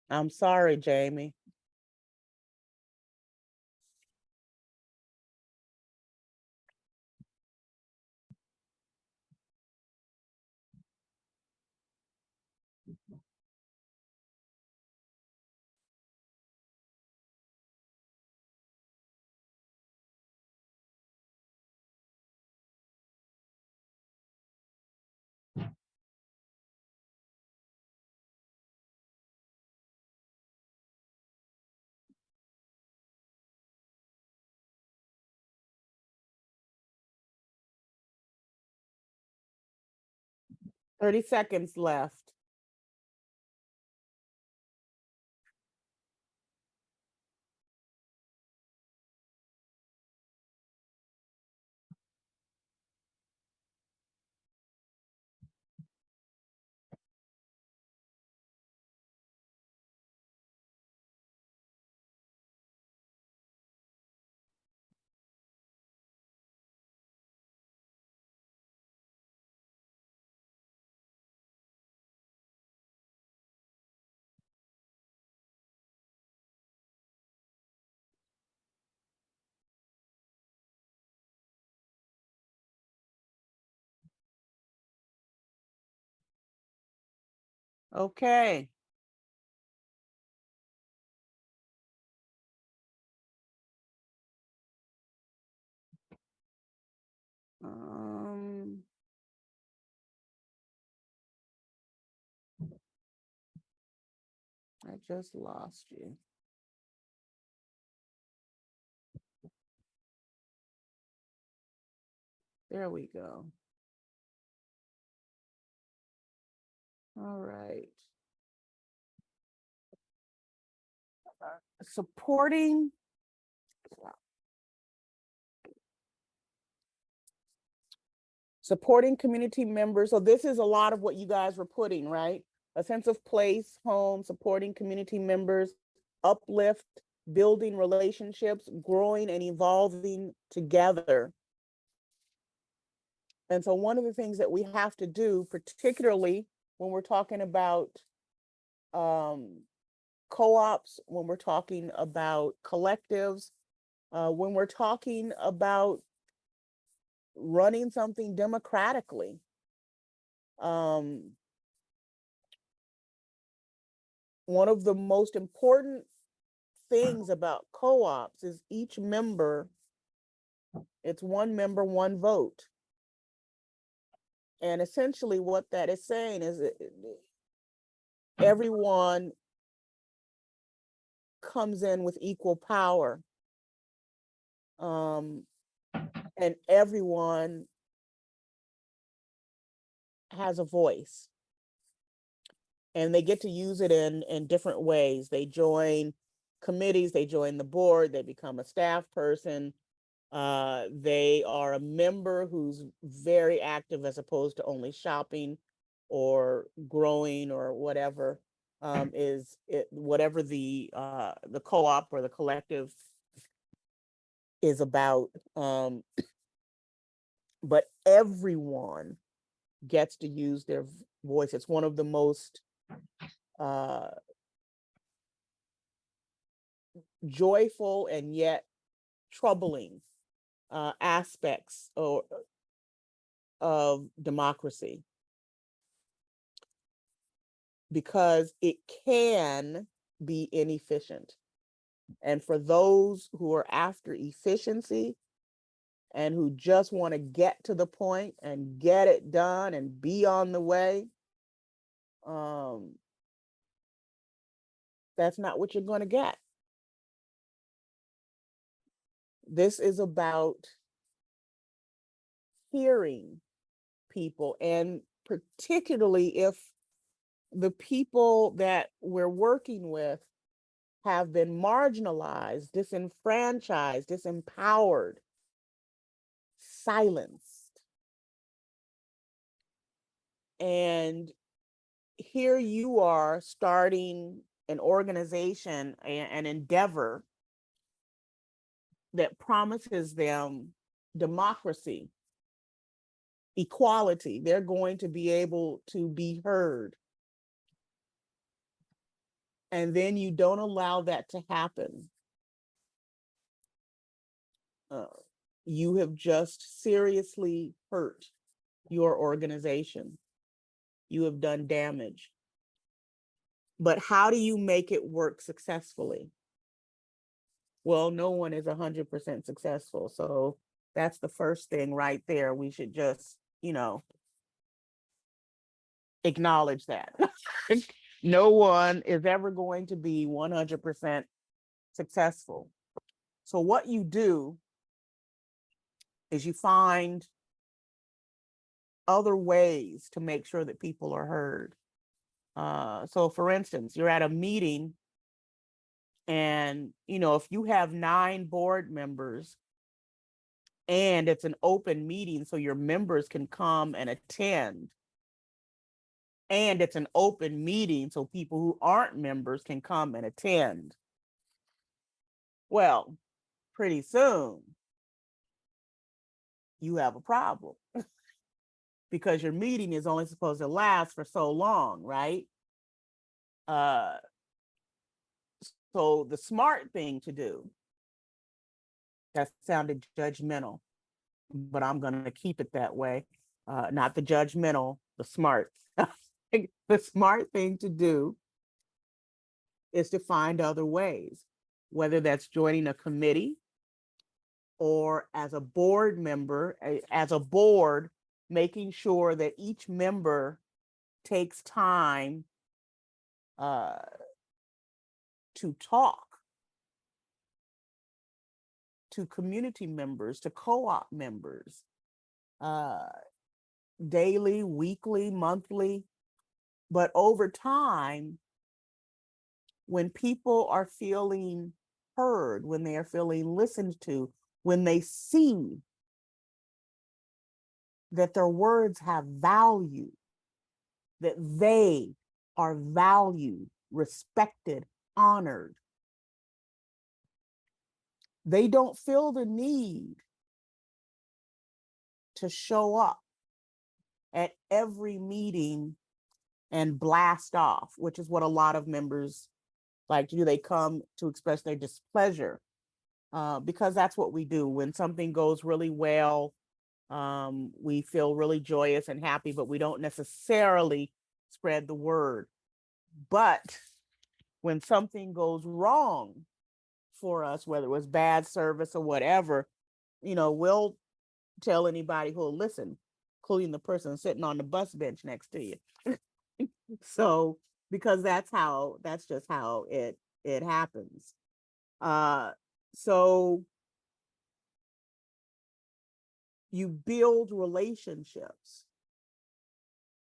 I'm sorry, Jamie. – 30 seconds left. Okay. Um, I just lost you. There we go. All right. Supporting community members. So this is a lot of what you guys were putting, right? A sense of place, home, supporting community members, uplift, building relationships, growing and evolving together. And so one of the things that we have to do, particularly when we're talking about co-ops, when we're talking about collectives, when we're talking about running something democratically, one of the most important things about co-ops is each member, it's one member, one vote. And essentially what that is saying is that everyone comes in with equal power. And everyone has a voice. And they get to use it in different ways. They join committees, they join the board, they become a staff person. They are a member who's very active as opposed to only shopping or growing or whatever, whatever the co-op or the collective is about. But everyone gets to use their voice. It's one of the most joyful and yet troubling aspects of democracy. because it can be inefficient. And for those who are after efficiency and who just want to get to the point and get it done and be on the way, that's not what you're going to get. This is about hearing people, and particularly if the people that we're working with have been marginalized, disenfranchised, disempowered, silenced. And here you are starting an organization, an endeavor that promises them democracy, equality. They're going to be able to be heard. And then you don't allow that to happen. You have just seriously hurt your organization. You have done damage. But how do you make it work successfully? Well, no one is 100% successful. So that's the first thing right there. We should just, acknowledge that. No one is ever going to be 100% successful. So what you do is you find other ways to make sure that people are heard. So for instance, you're at a meeting and, if you have 9 board members and it's an open meeting so your members can come and attend, and it's an open meeting so people who aren't members can come and attend. Well, pretty soon you have a problem because your meeting is only supposed to last for so long, right? So the smart thing to do, that sounded judgmental, but I'm going to keep it that way. Not the judgmental, the smart. The smart thing to do is to find other ways, whether that's joining a committee or as a board member, as a board, making sure that each member takes time to talk to community members, to co-op members, daily, weekly, monthly. But over time, when people are feeling heard, when they are feeling listened to, when they see that their words have value, that they are valued, respected, honored, they don't feel the need to show up at every meeting and blast off, which is what a lot of members like to do. They come to express their displeasure because that's what we do. When something goes really well, we feel really joyous and happy, but we don't necessarily spread the word. But when something goes wrong for us, whether it was bad service or whatever, we'll tell anybody who'll listen, including the person sitting on the bus bench next to you. So, because that's just how it happens. So you build relationships.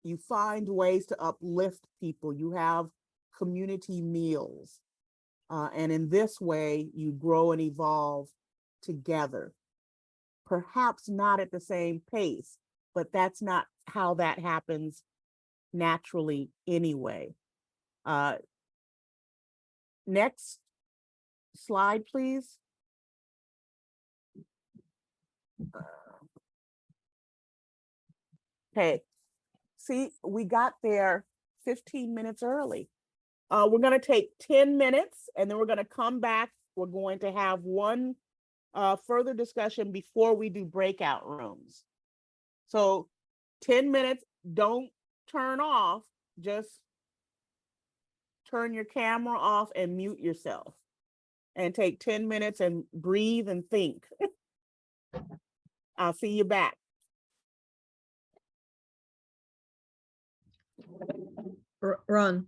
You find ways to uplift people. You have community meals. And in this way, you grow and evolve together. Perhaps not at the same pace, but that's not how that happens naturally anyway. Next slide, please. Okay, see, we got there 15 minutes early. We're going to take 10 minutes and then we're going to come back. We're going to have one further discussion before we do breakout rooms. So 10 minutes, don't turn off, just turn your camera off and mute yourself. And take 10 minutes and breathe and think. I'll see you back. Ron,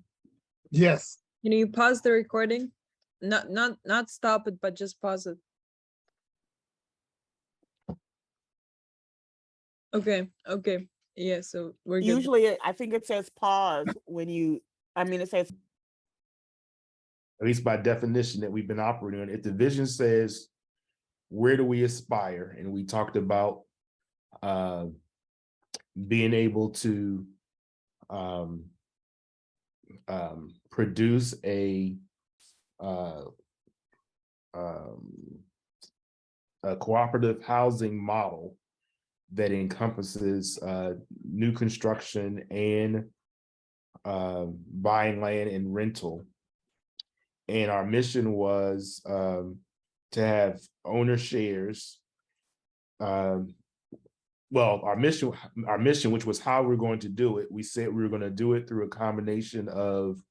Yes. can you pause the recording? Not stop it, but just pause it. Okay. Yeah, so we're good. Usually, I think it says pause when it says, At least by definition that we've been operating on. If the vision says, where do we aspire? And we talked about being able to produce a cooperative housing model that encompasses new construction and buying land and rental. And our mission was to have owner shares. Our mission, which was how we're going to do it, we said we were going to do it through a combination of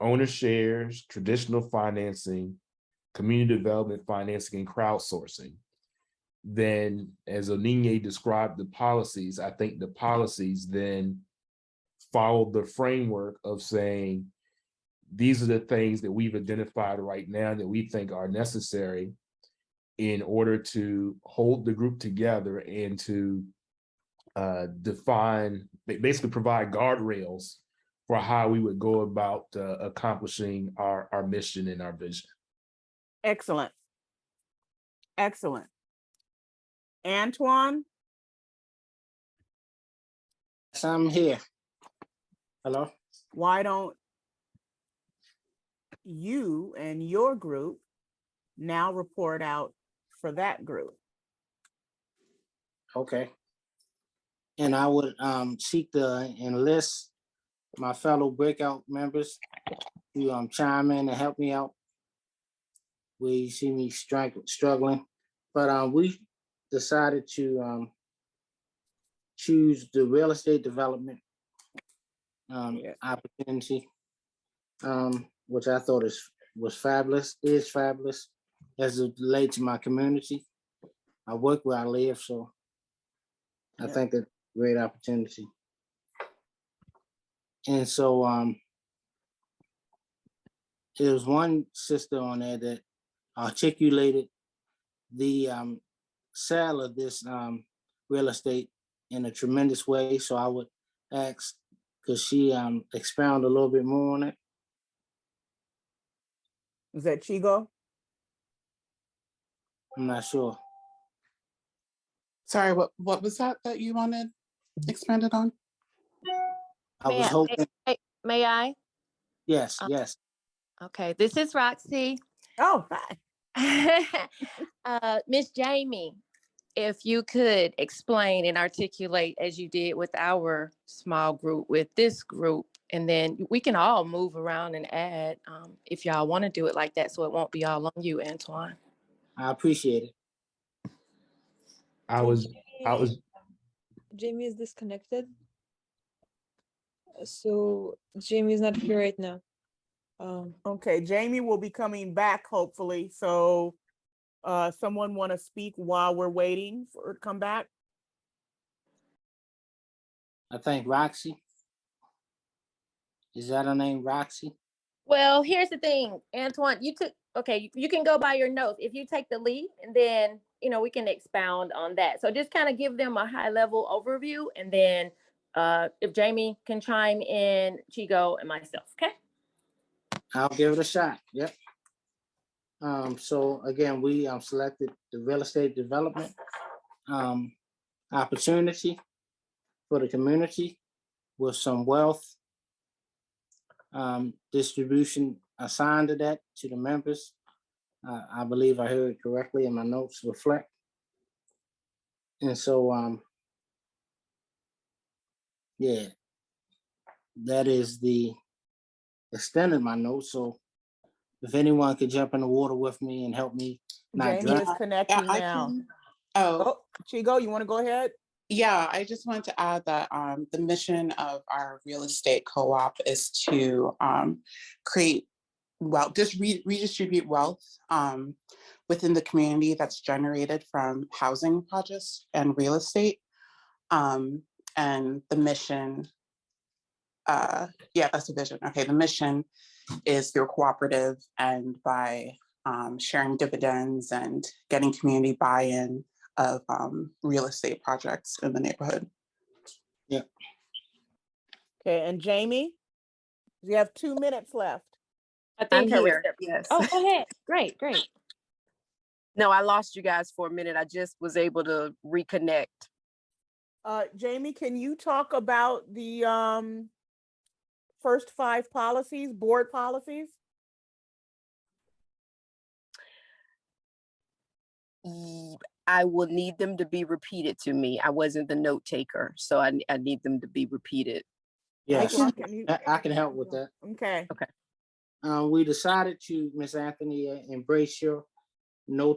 owner shares, traditional financing, community development financing, and crowdsourcing. Then, as Onyinye described the policies, I think the policies then followed the framework of saying, these are the things that we've identified right now that we think are necessary in order to hold the group together and to basically provide guardrails for how we would go about accomplishing our mission and our vision. excellent. Excellent. Antoine, So I'm here. Hello? why don't you and your group now report out for that group? Okay. And I would seek to enlist my fellow breakout members to chime in and help me out where you see me struggling. But we decided to choose the real estate development opportunity, which I thought is fabulous as it relates to my community. I work where I live, so I think it's a great opportunity. And so there was one sister on there that articulated the sale of this real estate in a tremendous way. So I would ask, could she expound a little bit more on it? Is that Chigo? I'm not sure. Sorry, what was that you wanted expanded on? I was hoping, May I? yes, yes. Okay, this is Roxy. Oh, hi. Miss Jamie, if you could explain and articulate as you did with our small group, with this group, and then we can all move around and add if y'all want to do it like that, so it won't be all on you, Antoine. I appreciate it. I was Jamie is disconnected. So Jamie is not here right now. Okay, Jamie will be coming back hopefully. So someone want to speak while we're waiting for her to come back? I think Roxy. Is that her name, Roxy? Well, here's the thing, Antoine, you can go by your notes. If you take the lead, and then, we can expound on that. So just kind of give them a high level overview, and then if Jamie can chime in, Chigo and myself, okay? I'll give it a shot, yep. So again, we selected the real estate development opportunity for the community with some wealth distribution assigned to that to the members. I believe I heard it correctly and my notes reflect. And so, yeah, that is the extent of my notes. So if anyone could jump in the water with me and help me not Jamie drown. is connecting I now. can. Oh, Chigo, you want to go ahead? Yeah, I just wanted to add that the mission of our real estate co-op is to create wealth, just redistribute wealth within the community that's generated from housing projects and real estate. And the mission, yeah, that's the vision. Okay, the mission is through cooperative and by sharing dividends and getting community buy-in of real estate projects in the neighborhood. Yeah. Okay, and Jamie, you have 2 minutes left. I I'm think her here. recep- Yes. Oh, go ahead. Great, great. No, I lost you guys for a minute. I just was able to reconnect. Jamie, can you talk about the first 5 policies, board policies? I will need them to be repeated to me. I wasn't the note taker, so I need them to be repeated. Yes, Can I can help with that. Okay. We decided to, Ms. Anthony, embrace your no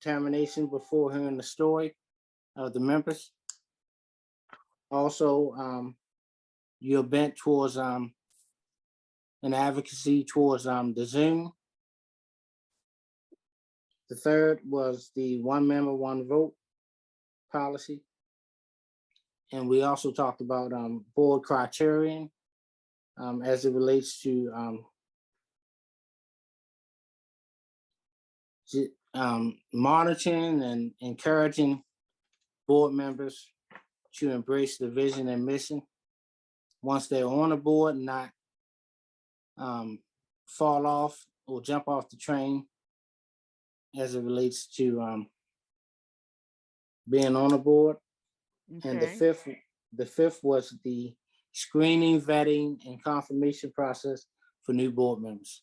termination before hearing the story of the members. Also, you're bent towards an advocacy towards the Zoom. The third was the one member, one vote policy. And we also talked about board criterion as it relates to monitoring and encouraging board members to embrace the vision and mission once they're on the board, not fall off or jump off the train as it relates to being on the board. And the fifth was the screening, vetting, and confirmation process for new board members.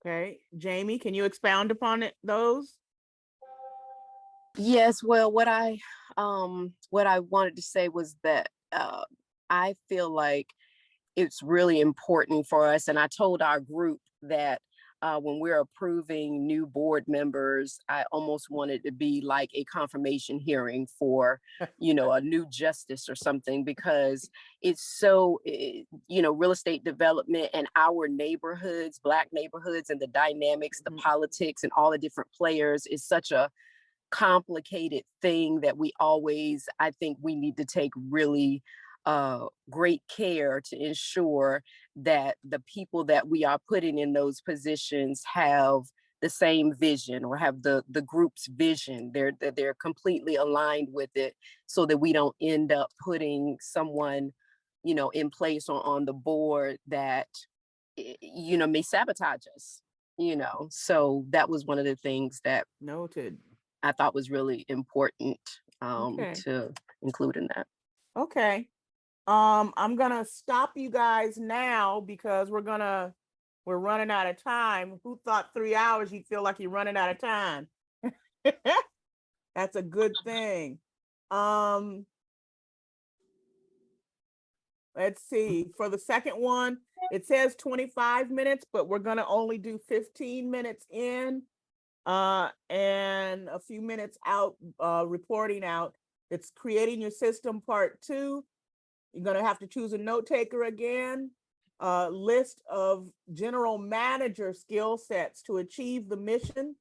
Okay, Jamie, can you expound upon those? Yes, well, what I wanted to say was that I feel like it's really important for us, and I told our group that when we're approving new board members, I almost wanted to be like a confirmation hearing for, a new justice or something, because it's so, real estate development and our neighborhoods, Black neighborhoods, and the dynamics, the politics, and all the different players is such a complicated thing that I think we need to take really great care to ensure that the people that we are putting in those positions have the same vision or have the group's vision. They're completely aligned with it, so that we don't end up putting someone, in place on the board that, may sabotage us, So that was one of the things that Noted. I thought was really important Okay. to include in that. Okay. I'm gonna stop you guys now because we're running out of time. Who thought 3 hours you'd feel like you're running out of time? That's a good thing. Let's see. For the second one, it says 25 minutes, but we're gonna only do 15 minutes in and a few minutes out, reporting out. It's creating your system part 2. You're going to have to choose a note taker again. List of general manager skill sets to achieve the mission.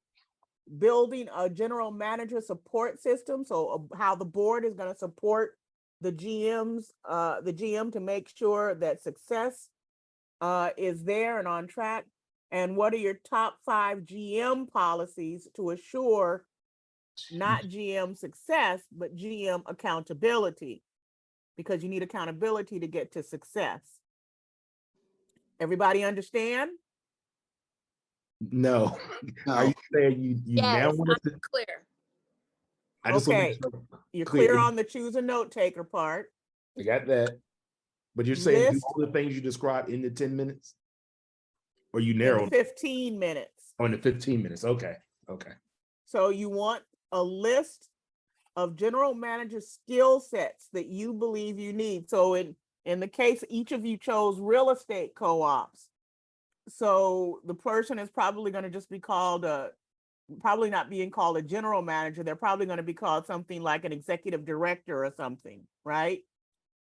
Building a general manager support system. So how the board is going to support the GM to make sure that success is there and on track. And what are your top 5 GM policies to assure not GM success, but GM accountability? Because you need accountability to get to success. Everybody understand? No. Are you saying you now Yes, want to? clear. I just want to Okay. make sure You're clear. clear on the choose a note taker part. I got that. But you're saying do List all the things you described in the 10 minutes? Or you in narrowed 15 minutes. on the 15 minutes? Okay. Okay. So you want a list of general manager skill sets that you believe you need. So in the case, each of you chose real estate co-ops. So the person is probably going to just be called a probably not being called a general manager. They're probably going to be called something like an executive director or something, right?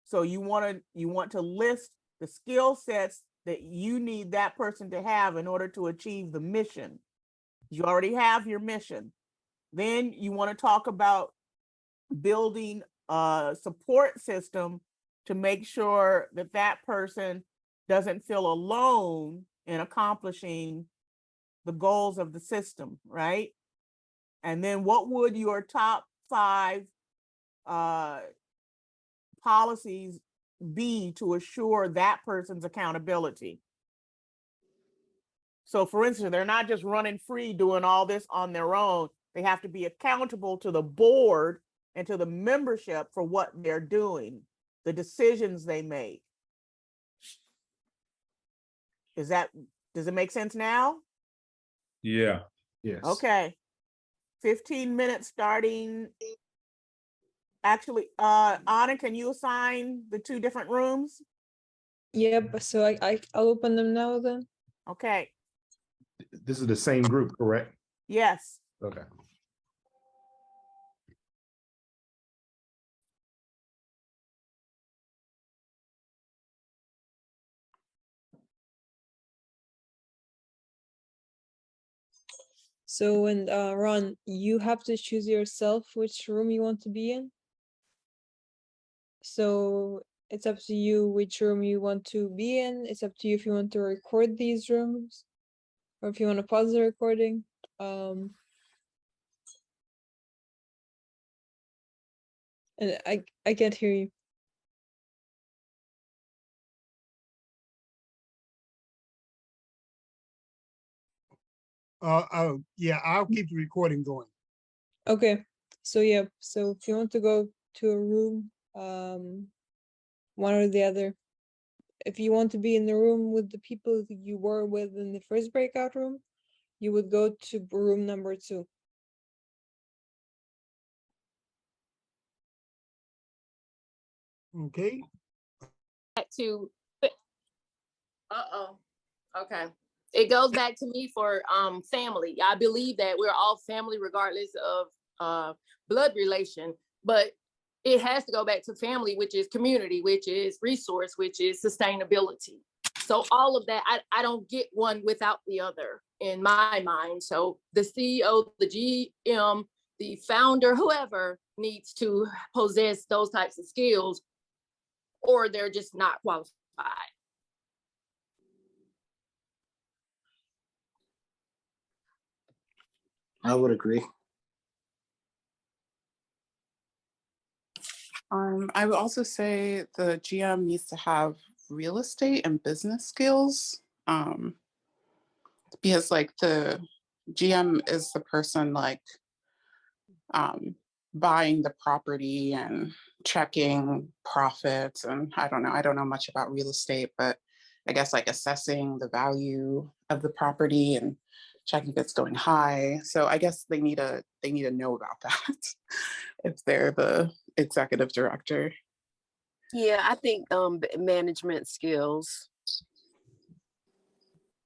So you want to list the skill sets that you need that person to have in order to achieve the mission. You already have your mission. Then you want to talk about building a support system to make sure that that person doesn't feel alone in accomplishing the goals of the system, right? And then what would your top 5 policies be to assure that person's accountability? So for instance, they're not just running free doing all this on their own. They have to be accountable to the board and to the membership for what they're doing, the decisions they make. Does it make sense now? Yeah. Yes. Okay. 15 minutes starting. Actually, Anna, can you assign the 2 different rooms? Yep, so I'll open them now then. Okay. This is the same group, correct? Yes. Okay. So when Ron, you have to choose yourself which room you want to be in. So it's up to you which room you want to be in. It's up to you if you want to record these rooms or if you want to pause the recording. And I can't hear you. Yeah, I'll keep the recording going. Okay, so yeah, so if you want to go to a room, one or the other. If you want to be in the room with the people that you were with in the first breakout room, you would go to room number 2. Okay. Back to, okay. It goes back to me for family. I believe that we're all family regardless of blood relation, but it has to go back to family, which is community, which is resource, which is sustainability. So all of that, I don't get one without the other in my mind. So the CEO, the GM, the founder, whoever needs to possess those types of skills, or they're just not qualified. I would agree. I would also say the GM needs to have real estate and business skills, because like the GM is the person like buying the property and checking profits, and I don't know much about real estate, but I guess like assessing the value of the property and checking if it's going high. So I guess they need to know about that if they're the executive director. Yeah, I think management skills,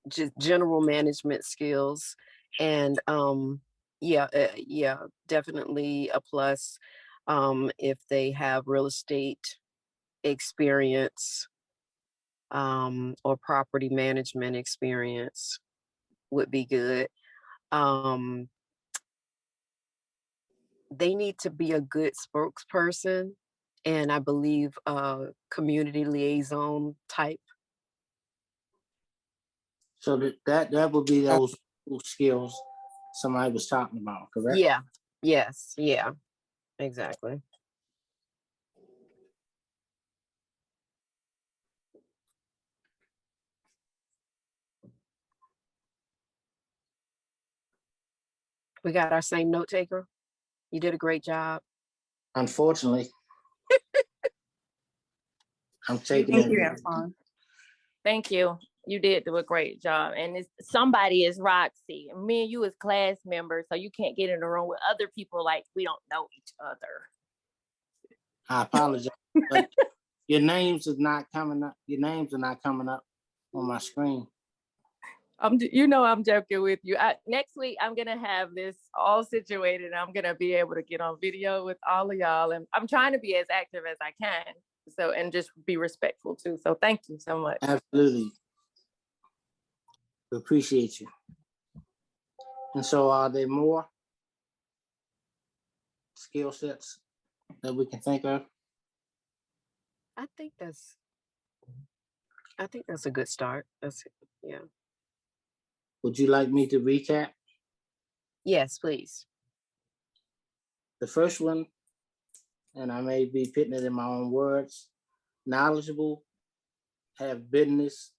just general management skills, and yeah, definitely a plus if they have real estate experience or property management experience would be good. They need to be a good spokesperson, and I believe community liaison type. So that would be those skills somebody was talking about, correct? Yeah. Yes. Yeah. Exactly. We got our same note taker. You did a great job. Unfortunately, I'm taking Thank you, it. Antoine. Thank you. You did do a great job. And somebody is Roxy. Me and you as class members, so you can't get in the room with other people like we don't know each other. I apologize, but your names are not coming up. Your names are not coming up on my screen. You know, I'm joking with you. Next week, I'm gonna have this all situated. And I'm gonna be able to get on video with all of y'all, and I'm trying to be as active as I can. So, and just be respectful too. So, thank you so much. Absolutely. We appreciate you. And so, are there more skill sets that we can think of? I think that's a good start. Yeah. Would you like me to recap? Yes, please. The first one, and I may be putting it in my own words, knowledgeable, have business,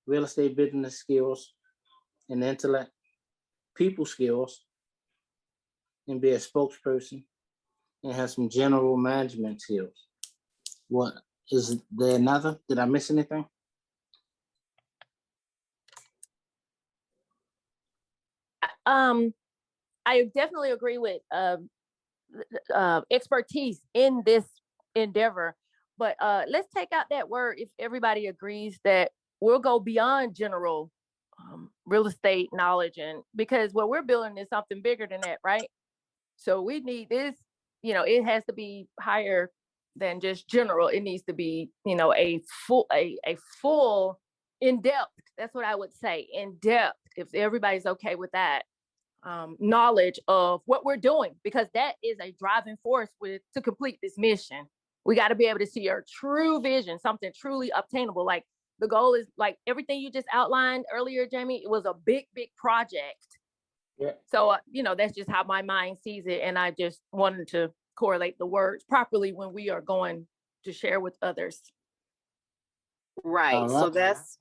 real estate business skills and intellect, people skills, and be a spokesperson, and have some general management skills. What is there another? Did I miss anything? I definitely agree with expertise in this endeavor, but let's take out that word if everybody agrees that we'll go beyond general real estate knowledge, and because what we're building is something bigger than that, right? So we need this, it has to be higher than just general. It needs to be, a full in depth. That's what I would say, in depth, if everybody's okay with that. Knowledge of what we're doing, because that is a driving force to complete this mission. We got to be able to see our true vision, something truly obtainable. Like the goal is like everything you just outlined earlier, Jamie. It was a big project. Yeah. So, that's just how my mind sees it. And I just wanted to correlate the words properly when we are going to share with others. Right. So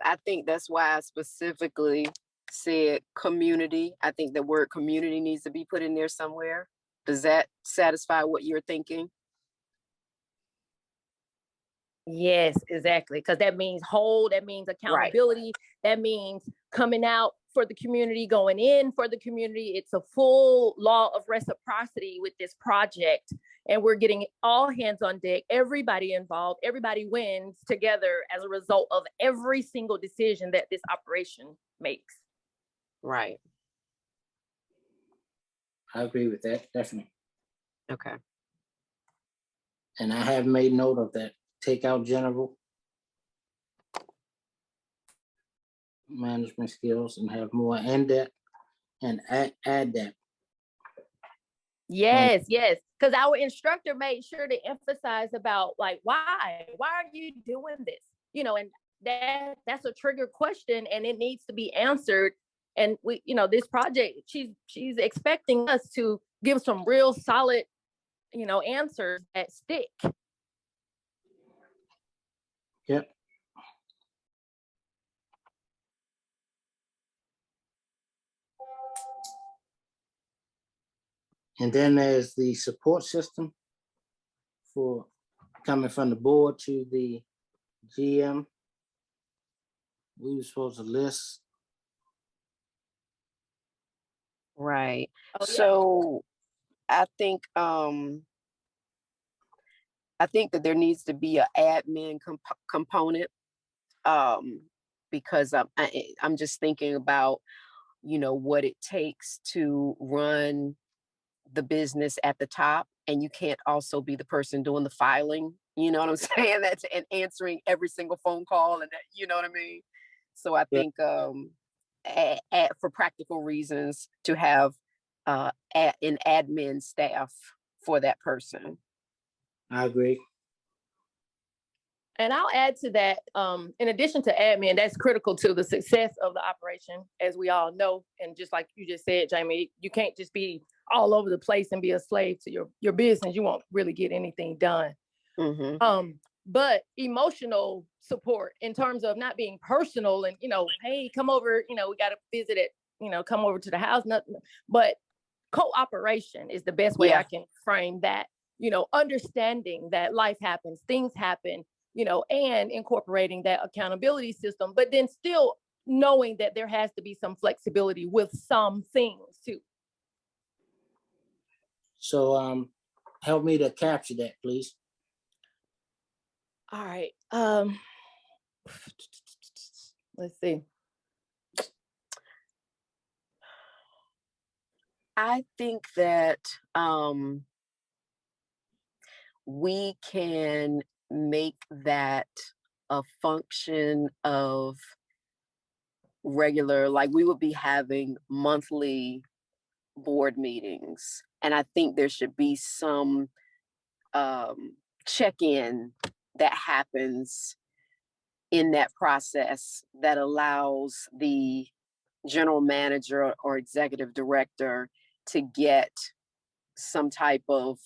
I think that's why I specifically said community. I think the word community needs to be put in there somewhere. Does that satisfy what you're thinking? Yes, exactly. Because that means whole, that means accountability, that means coming out for the community, going in for the community. It's a full law of reciprocity with this project. And we're getting all hands on deck, everybody involved, everybody wins together as a result of every single decision that this operation makes. Right. I agree with that, definitely. Okay. And I have made note of that. Take out general management skills and have more in-depth and add that. Yes. Because our instructor made sure to emphasize about like, why are you doing this? And that's a trigger question and it needs to be answered. And we, this project, she's expecting us to give some real solid, answers that stick. Yep. And then there's the support system for coming from the board to the GM. We were supposed to list. Right. Oh, yeah. So I think that there needs to be an admin component, because I'm just thinking about, what it takes to run the business at the top, and you can't also be the person doing the filing. You know what I'm saying? And answering every single phone call, and that, you know what I mean? So I think for practical reasons to have an admin staff for that person. I agree. And I'll add to that, in addition to admin, that's critical to the success of the operation, as we all know. And just like you just said, Jamie, you can't just be all over the place and be a slave to your business. You won't really get anything done. Mm-hmm. But emotional support in terms of not being personal and, hey, come over, we got to visit it, come over to the house. Nothing, but cooperation is the best way I can frame that, understanding that life happens, things happen, and incorporating that accountability system, but then still knowing that there has to be some flexibility with some things too. So help me to capture that, please. All right. Let's see. I think that we can make that a function of regular, like we would be having monthly board meetings. And I think there should be some check-in that happens in that process that allows the general manager or executive director to get some type of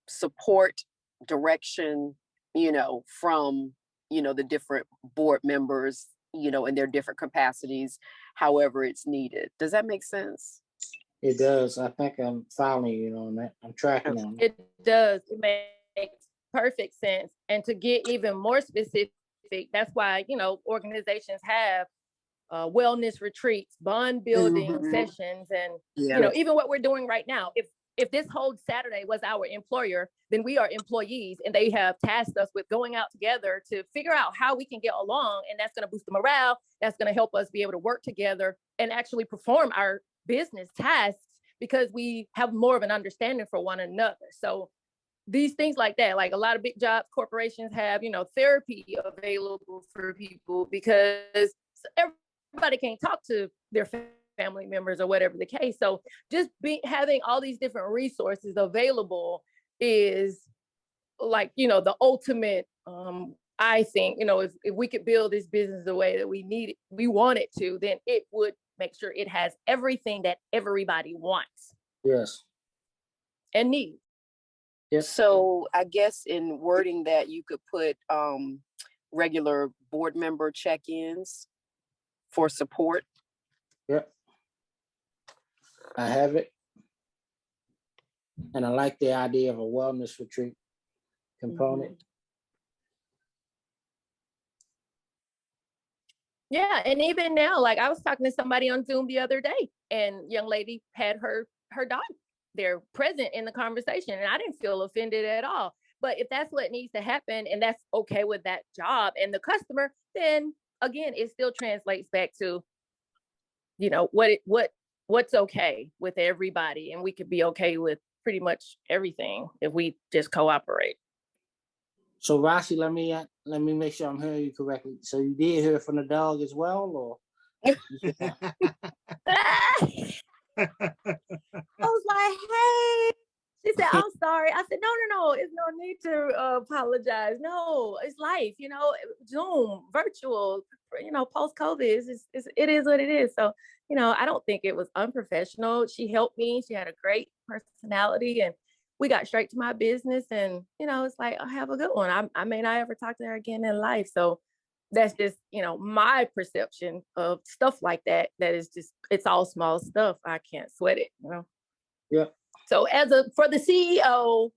support, direction, from, the different board members, in their different capacities, however it's needed. Does that make sense? It does. I think I'm following you on that. I'm tracking on it. It does. It makes perfect sense. And to get even more specific, that's why, organizations have wellness retreats, bond building Mhm. sessions, and Yeah. even what we're doing right now. If this whole Saturday was our employer, then we are employees, and they have tasked us with going out together to figure out how we can get along, and that's going to boost the morale. That's going to help us be able to work together and actually perform our business tasks because we have more of an understanding for one another. So these things like that, like a lot of big jobs, corporations have, therapy available for people because everybody can't talk to their family members or whatever the case. So just having all these different resources available is like, the ultimate, I think, if we could build this business the way that we want it to, then it would make sure it has everything that everybody wants Yes. and needs. Yep. So I guess in wording that, you could put regular board member check-ins for support. Yep. I have it. And I like the idea of a wellness retreat component. Yeah, and even now, like I was talking to somebody on Zoom the other day, and young lady had her dog there present in the conversation, and I didn't feel offended at all. But if that's what needs to happen, and that's okay with that job and the customer, then again, it still translates back to, what's okay with everybody, and we could be okay with pretty much everything if we just cooperate. So Rashi, let me make sure I'm hearing you correctly. So you did hear from the dog as well, or? I was like, hey. She said, I'm sorry. I said, no. It's no need to apologize. No, it's life, Zoom, virtual, post-COVID. It is what it is. So, I don't think it was unprofessional. She helped me. She had a great personality, and we got straight to my business. And, it's like, I'll have a good one. I may not ever talk to her again in life. So that's just, my perception of stuff like that. That is just, it's all small stuff. I can't sweat it, Yeah. So for the CEO,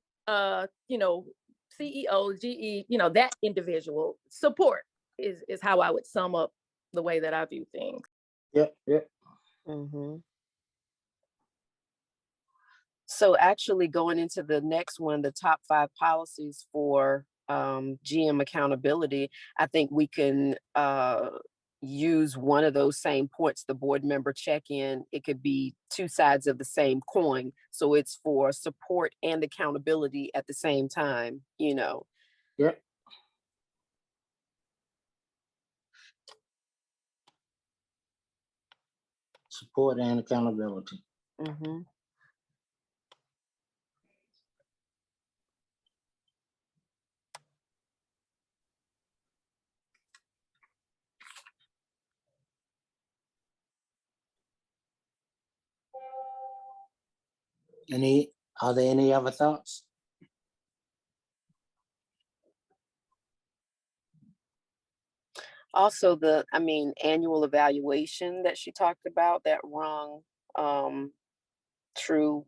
CEO, GE, that individual support is how I would sum up the way that I view things. Yep. Mm-hmm. So actually going into the next one, the top 5 policies for GM accountability, I think we can use one of those same points, the board member check-in. It could be 2 sides of the same coin. So it's for support and accountability at the same time, Yep. Support and accountability. Mm-hmm. Are there any other thoughts? Also annual evaluation that she talked about, that rung true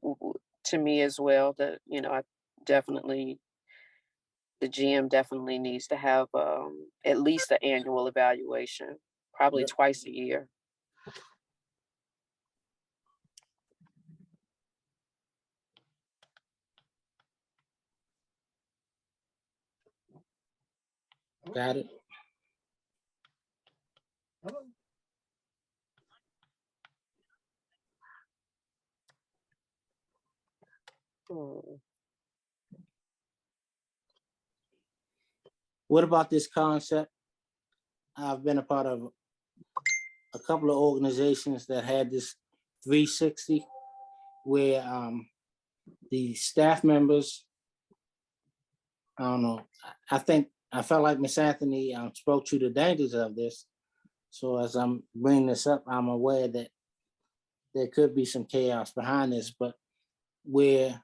to me as well. That, I definitely, the GM definitely needs to have at least an annual evaluation, probably twice a year. Got it. Hmm. What about this concept? I've been a part of a couple of organizations that had this 360 where the staff members, I don't know, I felt like Miss Anthony spoke to the dangers of this. So as I'm bringing this up, I'm aware that there could be some chaos behind this, but where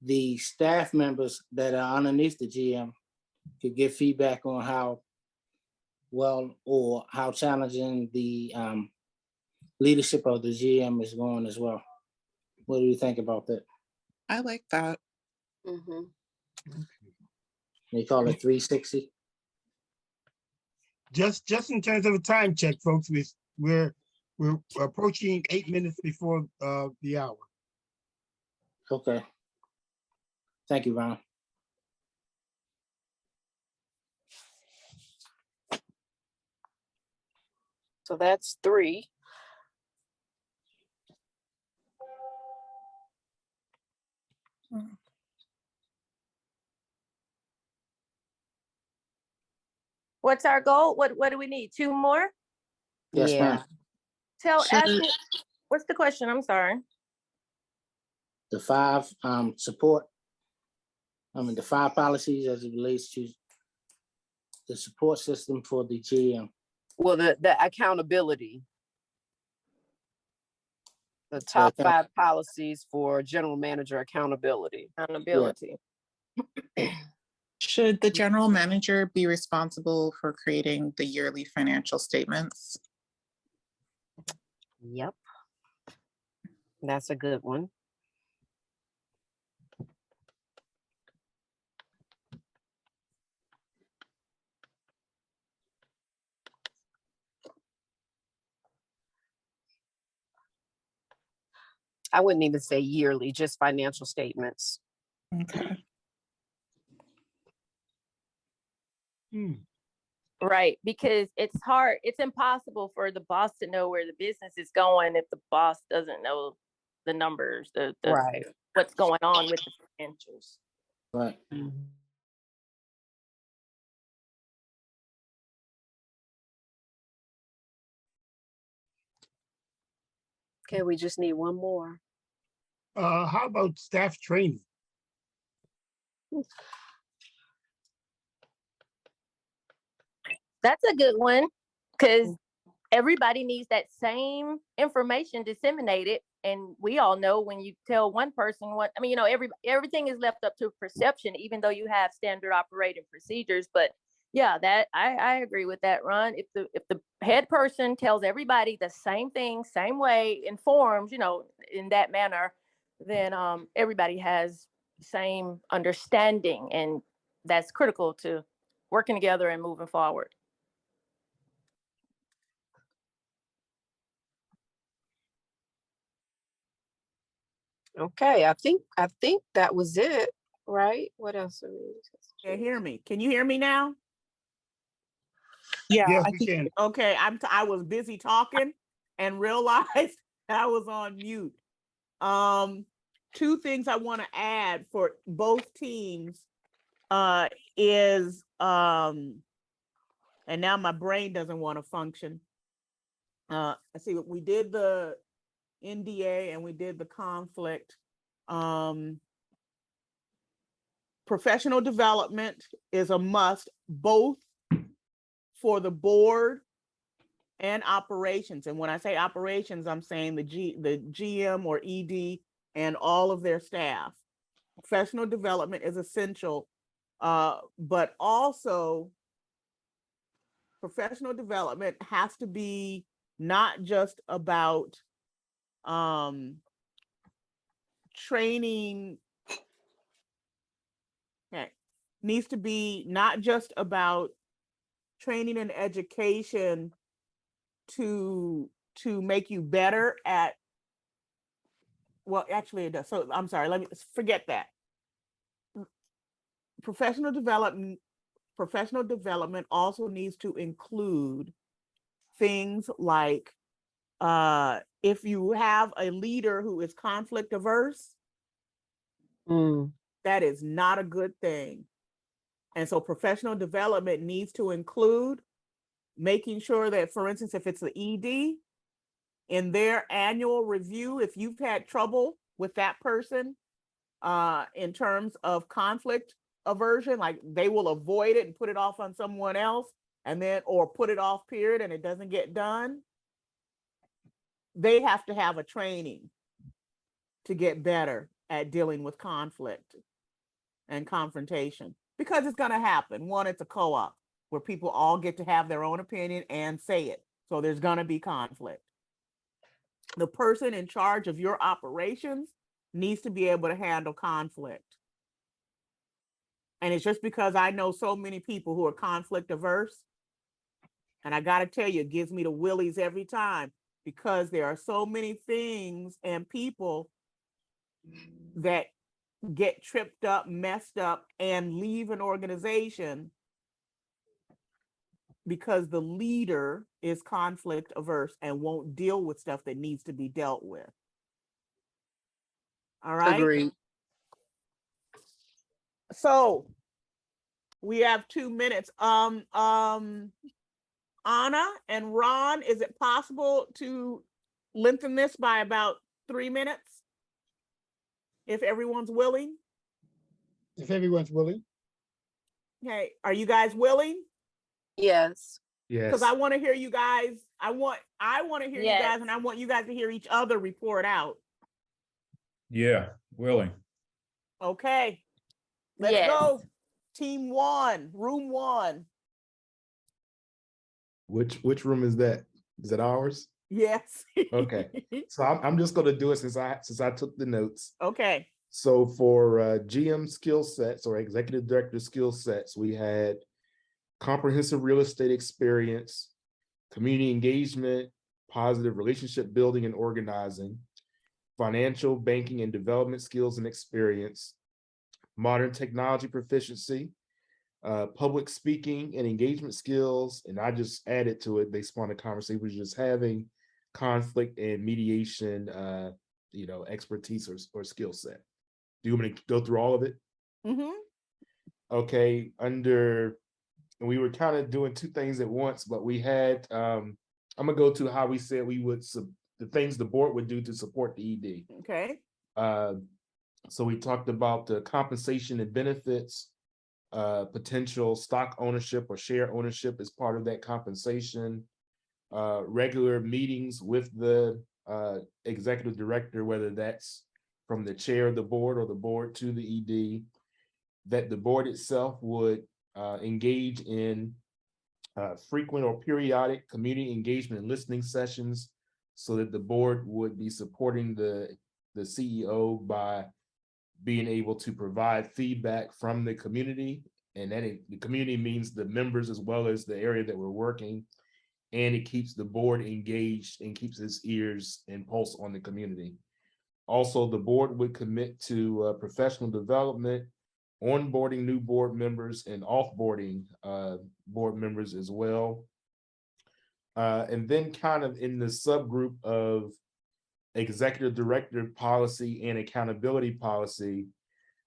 the staff members that are underneath the GM could give feedback on how well or how challenging the leadership of the GM is going as well. What do you think about that? I like that. Mm-hmm. They call it 360. Just in terms of a time check, folks, we're approaching 8 minutes before the hour. Okay. Thank you, Ron. So that's 3. What's our goal? What do we need? 2 more? Yes, Yeah. ma'am. Ask me, what's the question? I'm sorry. The 5 support. The 5 policies as it relates to the support system for the GM. Well, the accountability. The top 5 policies for general manager accountability. Accountability. Should the general manager be responsible for creating the yearly financial statements? Yep. That's a good one. I wouldn't even say yearly, just financial statements. Okay. Right, because it's hard, it's impossible for the boss to know where the business is going if the boss doesn't know the numbers, the Right. what's going on with the financials. Right. Okay, we just need one more. How about staff training? That's a good one, because everybody needs that same information disseminated. And we all know when you tell one person what, I mean, everything is left up to perception, even though you have standard operating procedures. But yeah, that I agree with that, Ron. If the head person tells everybody the same thing, same way, informs, in that manner, then everybody has the same understanding, and that's critical to working together and moving forward. Okay, I think that was it, right? What else? Can't hear me. Can you hear me now? Yeah, Yes, I we think can. Okay, I was busy talking and realized I was on mute. 2 things I want to add for both teams is and now my brain doesn't want to function. I see we did the NDA and we did the conflict. Professional development is a must, both for the board and operations. And when I say operations, I'm saying the GM or ED and all of their staff. Professional development is essential, but also professional development has to be not just about training. Okay, needs to be not just about training and education to make you better at, well, actually it does. So I'm sorry, let me forget that. Professional development also needs to include things like if you have a leader who is conflict averse, Mm. That is not a good thing. And so professional development needs to include making sure that, for instance, if it's the ED, in their annual review, if you've had trouble with that person in terms of conflict aversion, like they will avoid it and put it off on someone else, and then, or put it off period and it doesn't get done, they have to have a training to get better at dealing with conflict and confrontation, because it's going to happen. One, it's a co-op where people all get to have their own opinion and say it. So there's going to be conflict. The person in charge of your operations needs to be able to handle conflict. And it's just because I know so many people who are conflict averse. And I got to tell you, it gives me the willies every time, because there are so many things and people that get tripped up, messed up, and leave an organization because the leader is conflict averse and won't deal with stuff that needs to be dealt with. All right. Agreed. So we have 2 minutes. Anna and Ron, is it possible to lengthen this by about 3 minutes? If everyone's willing? If everyone's willing. Okay, are you guys willing? Yes. Because Yes. I want to hear you guys. I want to hear you guys, and I want you guys to hear each other report out. Yeah, willing. Okay, let's Yes. go. Team 1, room 1. Which room is that? Is that ours? Yes. Okay. So I'm just going to do it since I took the notes. Okay. So for GM skill sets or executive director skill sets, we had comprehensive real estate experience, community engagement, positive relationship building and organizing, financial, banking, and development skills and experience, modern technology proficiency, public speaking and engagement skills. And I just added to it, they spawned a conversation, was just having conflict and mediation, expertise or skill set. Do you want me to go through all of it? Mm-hmm. Okay, we were kind of doing two things at once, but we had, I'm gonna go to how we said we would, the things the board would do to support the ED. Okay. So we talked about the compensation and benefits, potential stock ownership or share ownership as part of that compensation, regular meetings with the executive director, whether that's from the chair of the board or the board to the ED, that the board itself would engage in frequent or periodic community engagement and listening sessions, so that the board would be supporting the CEO by being able to provide feedback from the community. And that the community means the members as well as the area that we're working. And it keeps the board engaged and keeps its ears and pulse on the community. Also, the board would commit to professional development, onboarding new board members and offboarding board members as well. And then kind of in the subgroup of executive director policy and accountability policy,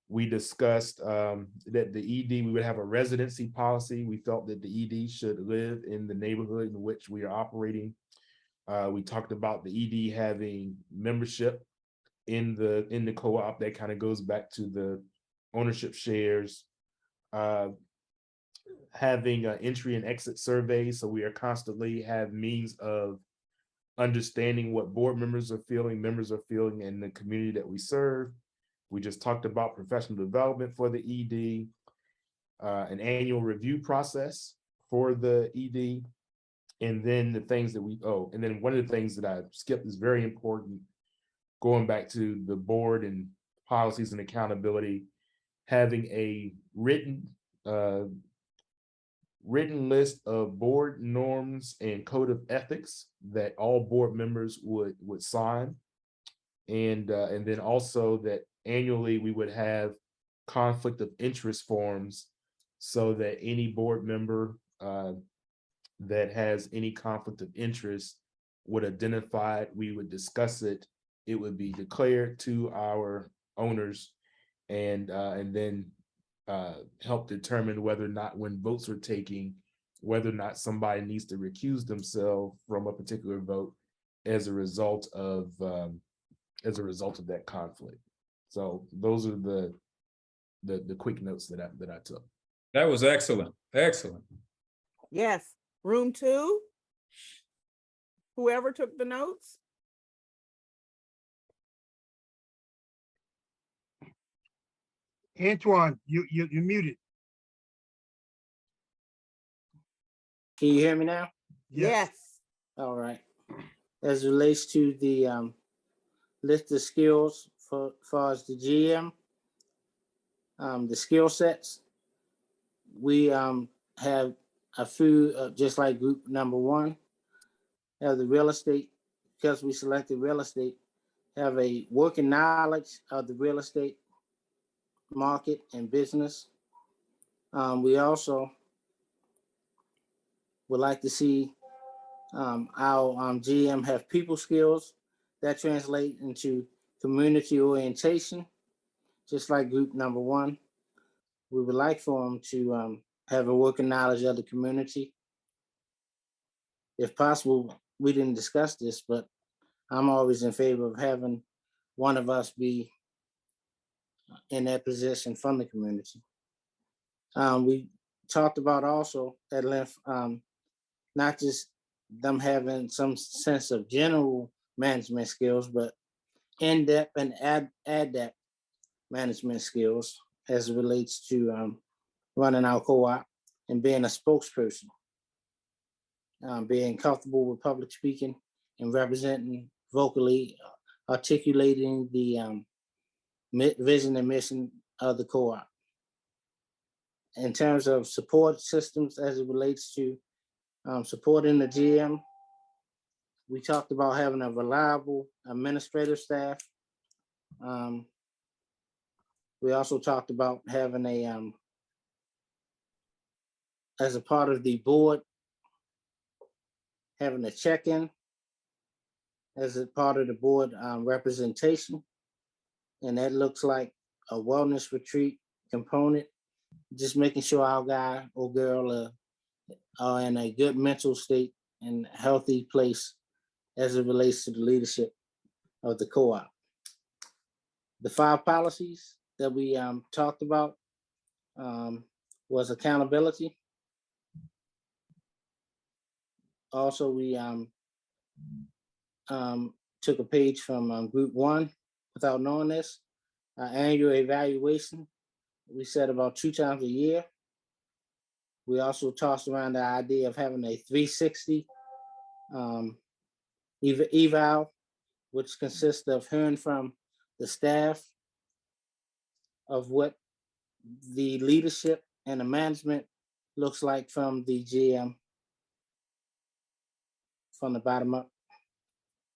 we discussed that the ED, we would have a residency policy. We felt that the ED should live in the neighborhood in which we are operating. We talked about the ED having membership in the co-op. That kind of goes back to the ownership shares, having entry and exit surveys. So we are constantly have means of understanding what board members are feeling in the community that we serve. We just talked about professional development for the ED, an annual review process for the ED, and then the things that and then one of the things that I skipped is very important, going back to the board and policies and accountability, having a written list of board norms and code of ethics that all board members would sign. And then also that annually we would have conflict of interest forms, so that any board member that has any conflict of interest would identify it, we would discuss it, it would be declared to our owners, and then help determine whether or not, when votes are taking, whether or not somebody needs to recuse themselves from a particular vote as a result of that conflict. So those are the quick notes that I took. That was excellent. Excellent. Yes. Room 2. Whoever took the notes. Antoine, you're muted. Can you hear me now? Yes. All right. As it relates to the list of skills for far as the GM, the skill sets, we have a few, just like group number 1, have the real estate, because we selected real estate, have a working knowledge of the real estate market and business. We also would like to see our GM have people skills that translate into community orientation, just like group number 1. We would like for them to have a working knowledge of the community. If possible, we didn't discuss this, but I'm always in favor of having one of us be in that position from the community. We talked about also at length, not just them having some sense of general management skills, but in-depth and adept management skills as it relates to running our co-op and being a spokesperson, being comfortable with public speaking and representing vocally, articulating the vision and mission of the co-op. In terms of support systems as it relates to supporting the GM, we talked about having a reliable administrative staff. We also talked about having a, as a part of the board, having a check-in as a part of the board representation. And that looks like a wellness retreat component, just making sure our guy or girl are in a good mental state and healthy place as it relates to the leadership of the co-op. The 5 policies that we talked about was accountability. Also, we took a page from group 1, without knowing this, annual evaluation. We said about 2 times a year. We also tossed around the idea of having a 360 eval, which consists of hearing from the staff of what the leadership and the management looks like from the GM, from the bottom up,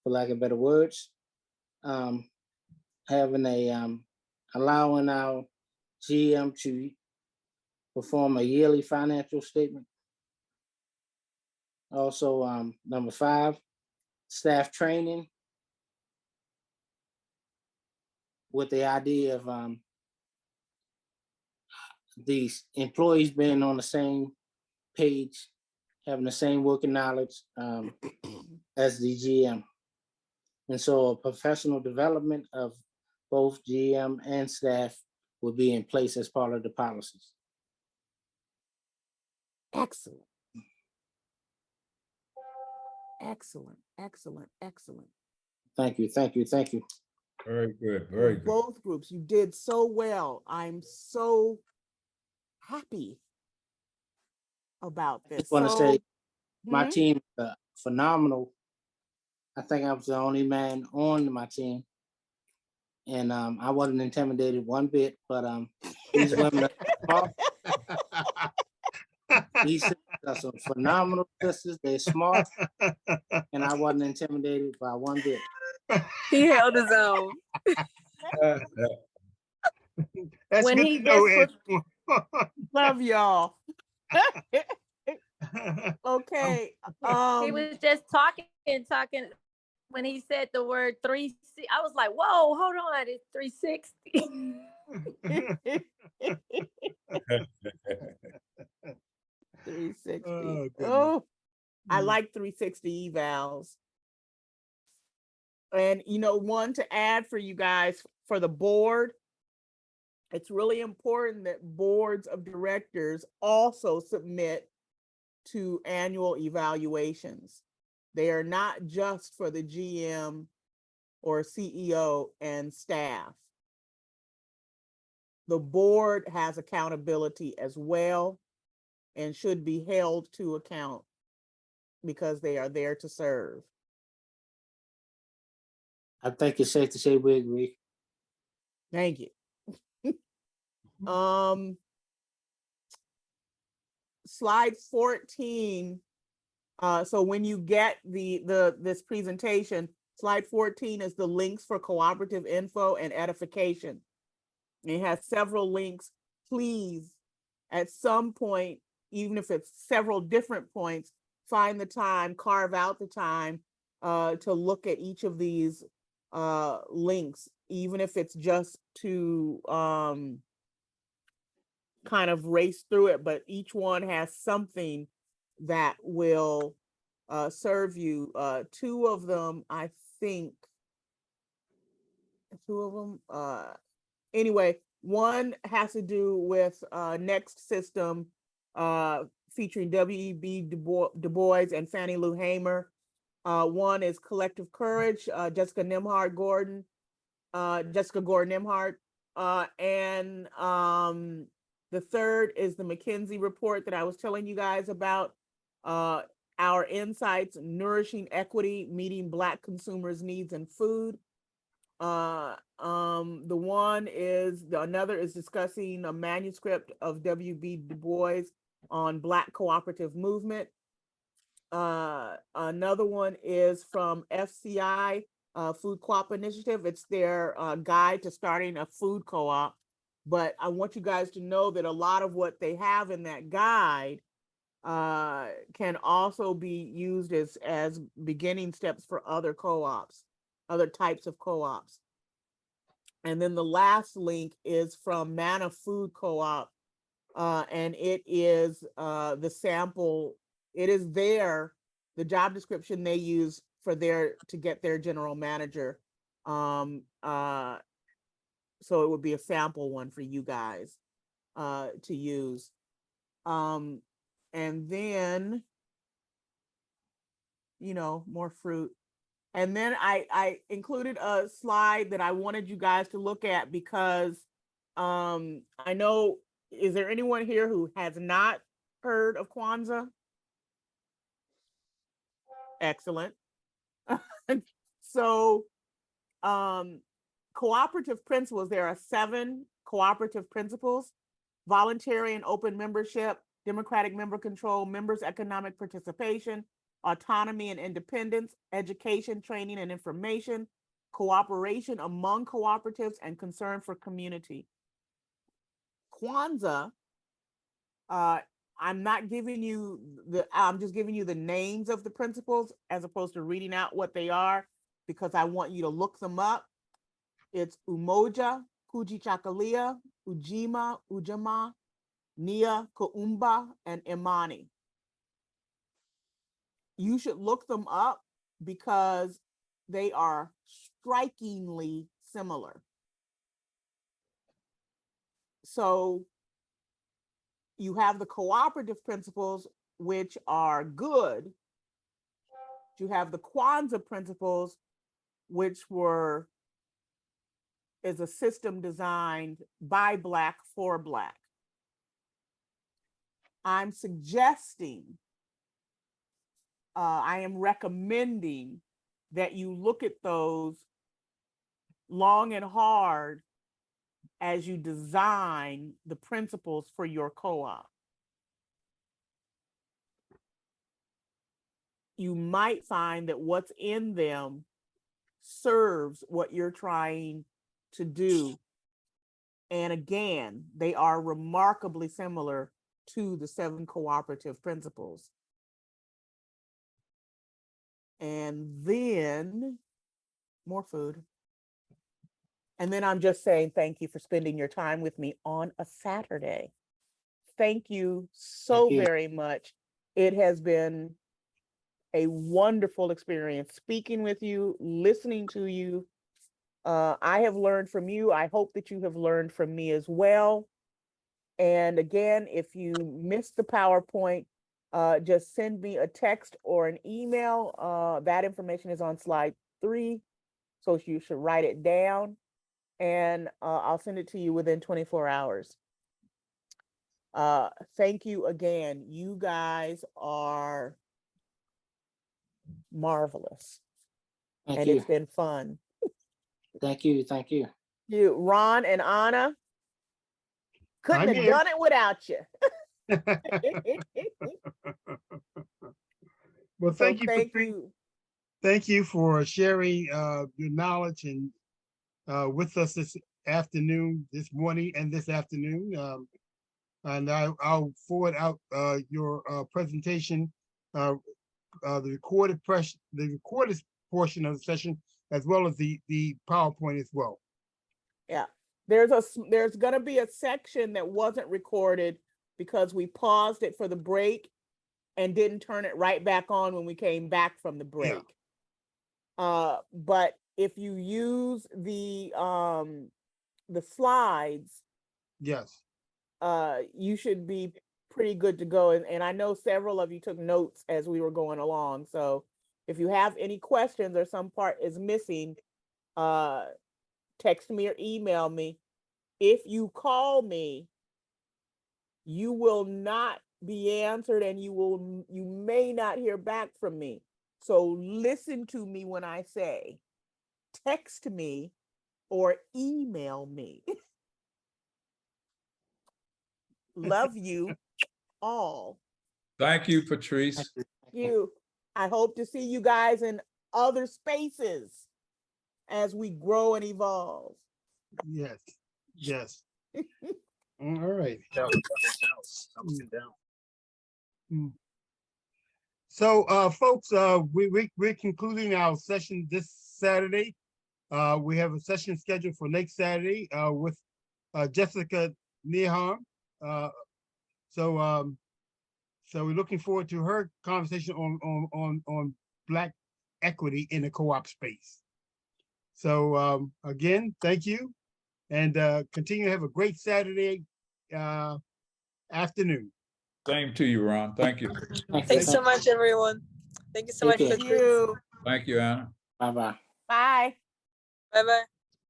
for lack of better words. Having a, allowing our GM to perform a yearly financial statement. Also, number 5, staff training, with the idea of these employees being on the same page, having the same working knowledge as the GM. And so a professional development of both GM and staff will be in place as part of the policies. Excellent. Excellent, excellent, excellent. Thank you, thank you, thank you. Very good. Very good. Both groups, you did so well. I'm so happy about I this. just want to say my Mhm. team is phenomenal. I think I was the only man on my team. And I wasn't intimidated one bit, but these women are smart. These sisters are some phenomenal sisters. They're smart, and I wasn't intimidated by one bit. He held his own. That's When good he to know, just Antoine. Love y'all. Okay. he was just talking. When he said the word 360, I was like, whoa, hold on, it's 360. $360. Oh, goodness. Oh, I Mm. like 360 evals. And you know, one to add for you guys for the board, it's really important that boards of directors also submit to annual evaluations. They are not just for the GM or CEO and staff. The board has accountability as well and should be held to account because they are there to serve. I think it's safe to say we agree. Thank you. Slide 14. So when you get this presentation, slide 14 is the links for cooperative info and edification. It has several links. Please, at some point, even if it's several different points, find the time, carve out the time to look at each of these links, even if it's just to kind of race through it, but each one has something that will serve you. Two of them, I think, anyway, one has to do with Next System featuring W.E.B. Du Bois and Fannie Lou Hamer. One is Collective Courage, Jessica Gordon Nimhart. And the third is the McKinsey report that I was telling you guys about, Our Insights, Nourishing Equity, Meeting Black Consumers' Needs in Food. Another is discussing a manuscript of W.B. Du Bois on Black cooperative movement. Another one is from FCI, Food Co-op Initiative. It's their guide to starting a food co-op. But I want you guys to know that a lot of what they have in that guide can also be used as beginning steps for other co-ops, other types of co-ops. And then the last link is from Manna Food Co-op, and it is the sample. It is the job description they use for to get their general manager. So it would be a sample one for you guys to use. And then, more fruit. And then I included a slide that I wanted you guys to look at because I know, is there anyone here who has not heard of Kwanzaa? Excellent. So cooperative principles, there are 7 cooperative principles: voluntary and open membership, democratic member control, members' economic participation, autonomy and independence, education, training, and information, cooperation among cooperatives, and concern for community. Kwanzaa, I'm just giving you the names of the principles as opposed to reading out what they are, because I want you to look them up. It's Umoja, Kujichagulia, Ujima, Ujamaa, Nia, Kuumba, and Imani. You should look them up because they are strikingly similar. So you have the cooperative principles, which are good. You have the Kwanzaa principles, which is a system designed by Black for Black. I'm suggesting, I am recommending that you look at those long and hard as you design the principles for your co-op. You might find that what's in them serves what you're trying to do. And again, they are remarkably similar to the 7 cooperative principles. And then more food. And then I'm just saying thank you for spending your time with me on a Saturday. Thank you so Thank you. very much. It has been a wonderful experience speaking with you, listening to you. I have learned from you. I hope that you have learned from me as well. And again, if you missed the PowerPoint, just send me a text or an email. That information is on slide 3, so you should write it down, and I'll send it to you within 24 hours. Thank you again. You guys are marvelous. Thank And you. it's been fun. Thank you. Thank you. You, Ron and Anna, couldn't I'm have here. done it without you. Well, So thank you. thank you. Thank you for sharing your knowledge and with us this afternoon, this morning, and this afternoon. And I'll forward out your presentation, the recorded portion of the session, as well as the PowerPoint as well. Yeah, there's gonna be a section that wasn't recorded because we paused it for the break and didn't turn it right back on when we came back from the break. But if you use the slides, Yes. you should be pretty good to go. And I know several of you took notes as we were going along. So if you have any questions or some part is missing, text me or email me. If you call me, you will not be answered and you may not hear back from me. So listen to me when I say text me or email me. Love you all. Thank you, Patrice. You. I hope to see you guys in other spaces as we grow and evolve. Yes. Yes. All right. So, folks, we're concluding our session this Saturday. We have a session scheduled for next Saturday with Jessica Neharm. So we're looking forward to her conversation on Black equity in the co-op space. So again, thank you, and continue to have a great Saturday afternoon. Same to you, Ron. Thank you. Thanks so much, everyone. Thank you so much, Thank Patrice. You. Thank you, Anna. Bye-bye. Bye. Bye-bye.